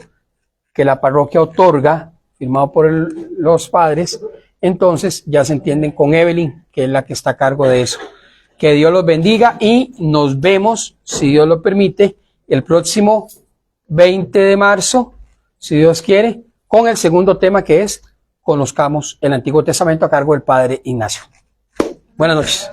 que la parroquia otorga, firmado por los padres, entonces ya se entienden con Evelyn, que es la que está a cargo de eso. Que Dios los bendiga y nos vemos, si Dios lo permite, el próximo 20 de marzo, si Dios quiere, con el segundo tema que es Conozcamos el Antiguo Testamento a cargo del Padre Ignacio. Buenas noches.